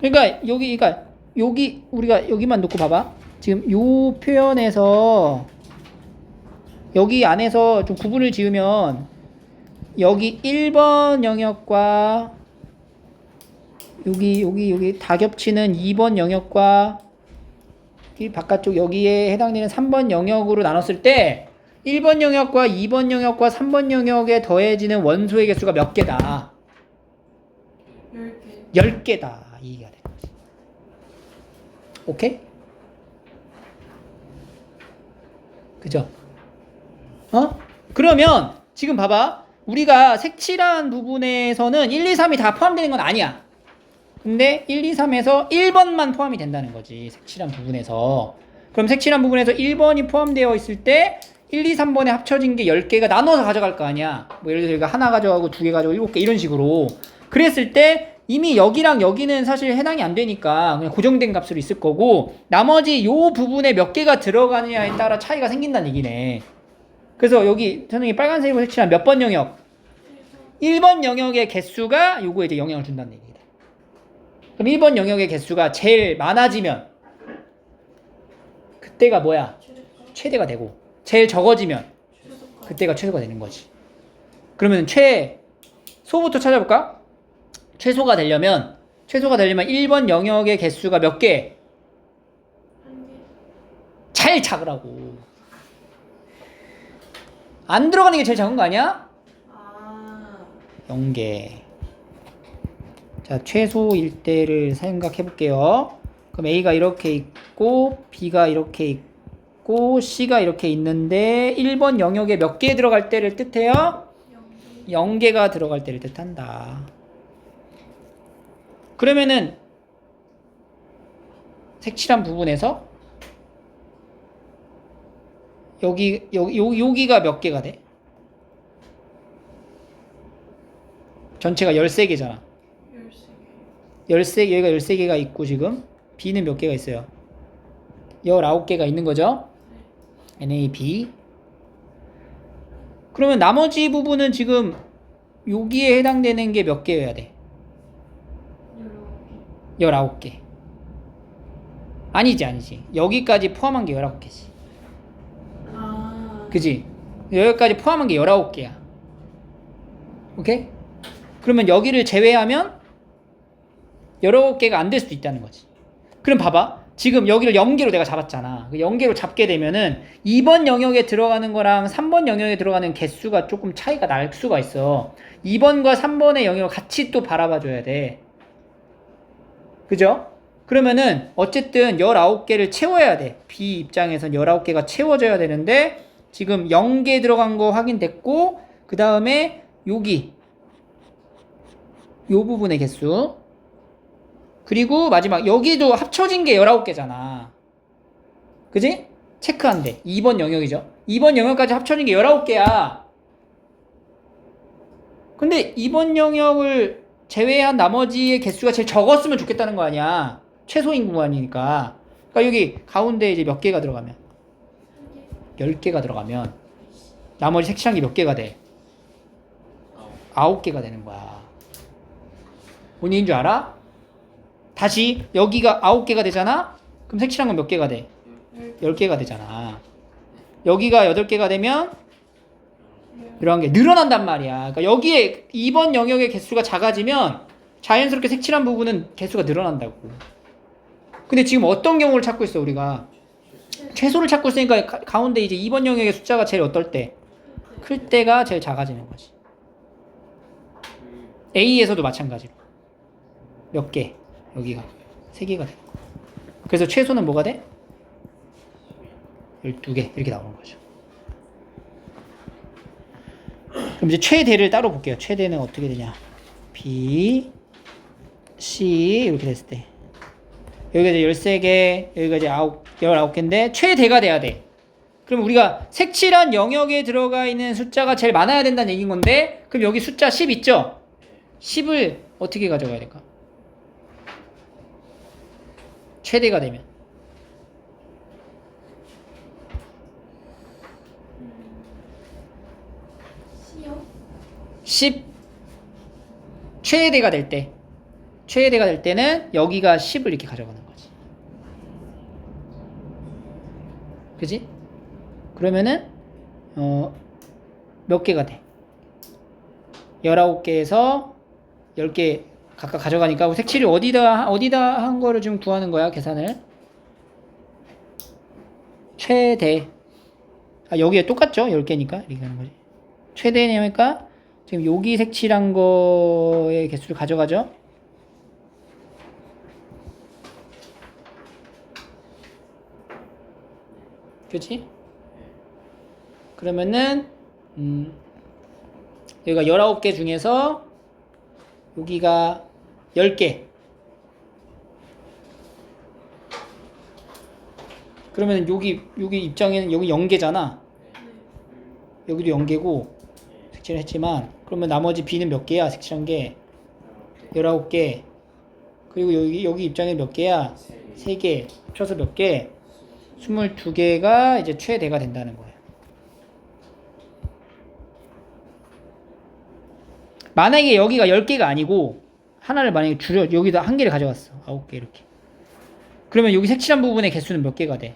[SPEAKER 1] 그러니까 여기 우리가 여기만 놓고 봐봐. 지금 요 표현에서 여기 안에서 좀 구분을 지으면 여기 1번 영역과 여기 다 겹치는 2번 영역과 이 바깥쪽 여기에 해당되는 3번 영역으로 나눴을 때 1번 영역과 2번 영역과 3번 영역에 더해지는 원소의 개수가 몇 개다?
[SPEAKER 3] 10개.
[SPEAKER 1] 10개다. 이 얘기가 되는 거지. 오케이? 그죠? 그러면 지금 봐봐. 우리가 색칠한 부분에서는 1, 2, 3이 다 포함되는 건 아니야. 근데 1, 2, 3에서 1번만 포함이 된다는 거지. 색칠한 부분에서. 그럼 색칠한 부분에서 1번이 포함되어 있을 때 1, 2, 3번에 합쳐진 게 10개가 나눠서 가져갈 거 아니야. 뭐 예를 들어 우리가 하나 가져가고 2개 가져가고 7개 이런 식으로. 그랬을 때 이미 여기랑 여기는 사실 해당이 안 되니까 그냥 고정된 값으로 있을 거고 나머지 요 부분에 몇 개가 들어가느냐에 따라 차이가 생긴다는 얘기네. 그래서 여기 선생님이 빨간색으로 색칠한 몇 번 영역? 1번 영역의 개수가 요거에 이제 영향을 준다는 얘기다. 그럼 1번 영역의 개수가 제일 많아지면 그때가 뭐야? 최대가 되고 제일 적어지면 그때가 최소가 되는 거지. 그러면 최소부터 찾아볼까? 최소가 되려면 1번 영역의 개수가 몇 개? 잘 작으라고. 안 들어가는 게 제일 작은 거 아니야? 0개. 자, 최소일 때를 생각해 볼게요. 그럼 A가 이렇게 있고 B가 이렇게 있고 C가 이렇게 있는데 1번 영역에 몇 개 들어갈 때를 뜻해요? 0개가 들어갈 때를 뜻한다. 그러면은 색칠한 부분에서 여기가 몇 개가 돼? 전체가 13개잖아. 13개, 여기가 13개가 있고 지금 B는 몇 개가 있어요? 19개가 있는 거죠? NAB. 그러면 나머지 부분은 지금 여기에 해당되는 게 몇 개여야 돼? 19개. 아니지. 여기까지 포함한 게 19개지. 그지? 여기까지 포함한 게 19개야. 오케이? 그러면 여기를 제외하면 19개가 안 될 수도 있다는 거지. 그럼 봐봐. 지금 여기를 0개로 내가 잡았잖아. 0개로 잡게 되면은 2번 영역에 들어가는 거랑 3번 영역에 들어가는 개수가 조금 차이가 날 수가 있어. 2번과 3번의 영역을 같이 또 바라봐 줘야 돼. 그죠? 그러면은 어쨌든 19개를 채워야 돼. B 입장에선 19개가 채워져야 되는데 지금 0개 들어간 거 확인됐고 그 다음에 여기 요 부분의 개수 그리고 마지막 여기도 합쳐진 게 19개잖아. 그지? 체크한대. 2번 영역이죠. 2번 영역까지 합쳐진 게 19개야. 근데 2번 영역을 제외한 나머지의 개수가 제일 적었으면 좋겠다는 거 아니야. 최소인 구간이니까. 그러니까 여기 가운데 이제 몇 개가 들어가면 10개가 들어가면 나머지 색칠한 게 몇 개가 돼?
[SPEAKER 2] 아홉.
[SPEAKER 1] 9개가 되는 거야. 뭔 얘기인 줄 알아? 다시 여기가 9개가 되잖아? 그럼 색칠한 건 몇 개가 돼? 10개가 되잖아. 여기가 8개가 되면 이런 게 늘어난단 말이야. 그러니까 여기에 2번 영역의 개수가 작아지면 자연스럽게 색칠한 부분은 개수가 늘어난다고. 근데 지금 어떤 경우를 찾고 있어 우리가? 최소를 찾고 있으니까 가운데 이제 2번 영역의 숫자가 제일 어떨 때? 클 때가 제일 작아지는 거지. A에서도 마찬가지로. 몇 개? 여기가 3개가 되는 거야. 그래서 최소는 뭐가 돼? 12개 이렇게 나오는 거죠. 그럼 이제 최대를 따로 볼게요. 최대는 어떻게 되냐? B, C 이렇게 됐을 때 여기가 이제 13개, 여기가 이제 19개인데 최대가 돼야 돼. 그럼 우리가 색칠한 영역에 들어가 있는 숫자가 제일 많아야 된다는 얘기인 건데 그럼 여기 숫자 10 있죠? 10을 어떻게 가져가야 될까? 최대가 되면 10 최대가 될 때는 여기가 10을 이렇게 가져가는 거지. 그지? 그러면은 몇 개가 돼? 19개에서 10개 각각 가져가니까 색칠이 어디다 한 거를 좀 구하는 거야, 계산을. 최대. 여기에 똑같죠? 10개니까. 이렇게 하는 거지. 최대니까 지금 여기 색칠한 거의 개수를 가져가죠? 그치? 그러면은 여기가 19개 중에서 여기가 10개. 그러면 여기 입장에는 여기 0개잖아. 여기도 0개고 색칠을 했지만 그러면 나머지 B는 몇 개야? 색칠한 게 19개. 그리고 여기 입장에 몇 개야? 3개. 합쳐서 몇 개? 22개가 이제 최대가 된다는 거예요. 만약에 여기가 10개가 아니고 하나를 만약에 줄여 여기다 한 개를 가져갔어. 9개 이렇게. 그러면 여기 색칠한 부분의 개수는 몇 개가 돼?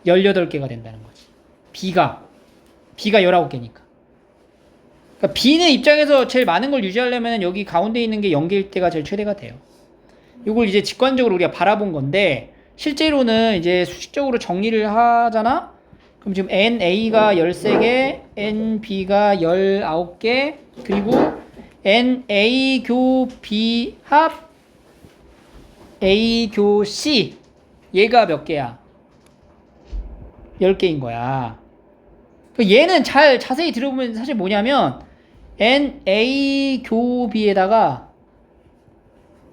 [SPEAKER 1] 18개가 된다는 거지. B가 19개니까. 그러니까 B는 입장에서 제일 많은 걸 유지하려면 여기 가운데 있는 게 0개일 때가 제일 최대가 돼요. 이걸 이제 직관적으로 우리가 바라본 건데 실제로는 이제 수식적으로 정리를 하잖아? 그럼 지금 NA가 13개, NB가 19개, 그리고 NA 교 B 합 A 교 C 얘가 몇 개야? 10개인 거야. 얘는 잘 자세히 들어보면 사실 뭐냐면 NA 교 B에다가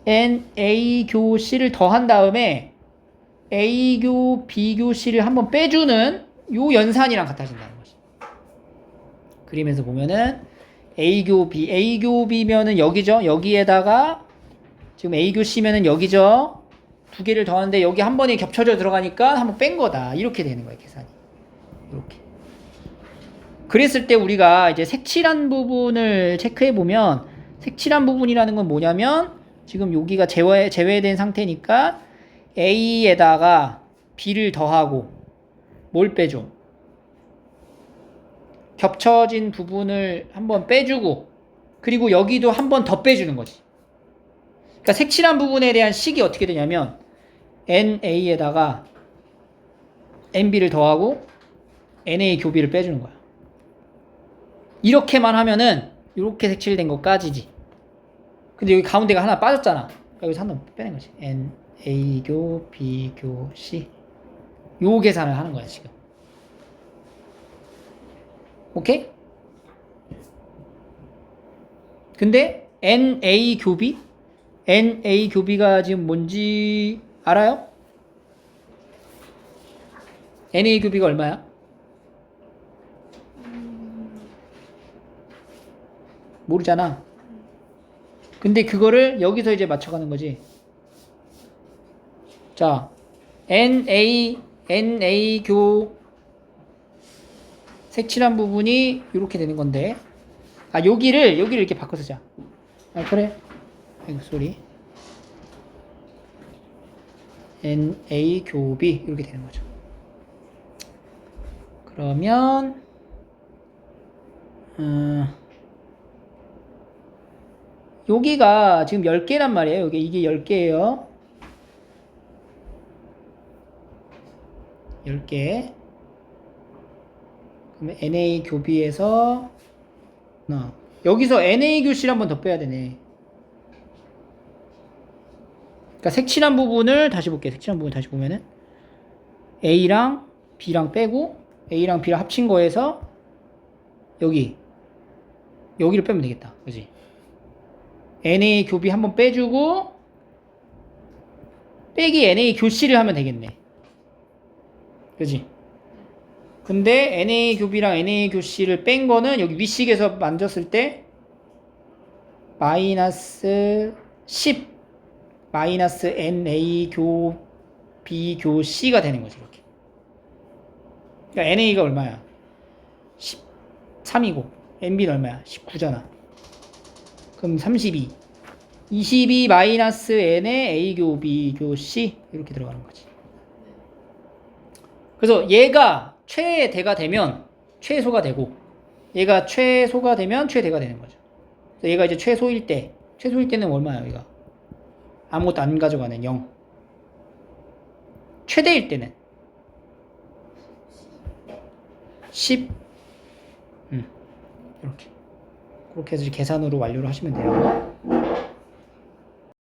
[SPEAKER 1] NA 교 C를 더한 다음에 A 교 B 교 C를 한번 빼주는 요 연산이랑 같아진다는 거지. 그림에서 보면은 A 교 B면은 여기죠. 여기에다가 지금 A 교 C면은 여기죠. 두 개를 더하는데 여기 한 번에 겹쳐져 들어가니까 한번 뺀 거다. 이렇게 되는 거예요, 계산이. 이렇게. 그랬을 때 우리가 이제 색칠한 부분을 체크해 보면 색칠한 부분이라는 건 뭐냐면 지금 여기가 제외된 상태니까 A에다가 B를 더하고 뭘 빼줘? 겹쳐진 부분을 한번 빼주고 그리고 여기도 한 번 더 빼주는 거지. 그러니까 색칠한 부분에 대한 식이 어떻게 되냐면 NA에다가 NB를 더하고 NA 교비를 빼주는 거야. 이렇게만 하면은 이렇게 색칠된 것까지지. 근데 여기 가운데가 하나 빠졌잖아. 그러니까 여기서 한 번 빼낸 거지. NA 교 B 교 C 요 계산을 하는 거야 지금. 오케이? 근데 NA 교비? NA 교비가 지금 뭔지 알아요? NA 교비가 얼마야? 모르잖아. 근데 그거를 여기서 이제 맞춰가는 거지. 자, NA 교 색칠한 부분이 이렇게 되는 건데, 아 여기를 이렇게 바꿔 쓰자. 아 그래. 아이고 쏘리. NA 교비 이렇게 되는 거죠. 그러면 여기가 지금 10개란 말이에요. 이게 10개예요. 10개. 그러면 NA 교비에서 여기서 NA 교실 한 번 더 빼야 되네. 그러니까 색칠한 부분을 다시 볼게요. 색칠한 부분 다시 보면은 A랑 B랑 빼고 A랑 B랑 합친 거에서 여기를 빼면 되겠다. 그지? NA 교비 한 번 빼주고 빼기 NA 교실을 하면 되겠네. 그지? 근데 NA 교비랑 NA 교실을 뺀 거는 여기 위식에서 만졌을 때 마이너스 10 마이너스 NA 교비 교C가 되는 거지 이렇게. 그러니까 NA가 얼마야? 13이고 NB는 얼마야? 19잖아. 그럼 32 22 마이너스 N의 A 교 B 교 C 이렇게 들어가는 거지. 그래서 얘가 최대가 되면 최소가 되고 얘가 최소가 되면 최대가 되는 거죠. 그래서 얘가 이제 최소일 때는 얼마야 얘가? 아무것도 안 가져가는 0. 최대일 때는 10. 이렇게 해서 계산으로 완료를 하시면 돼요.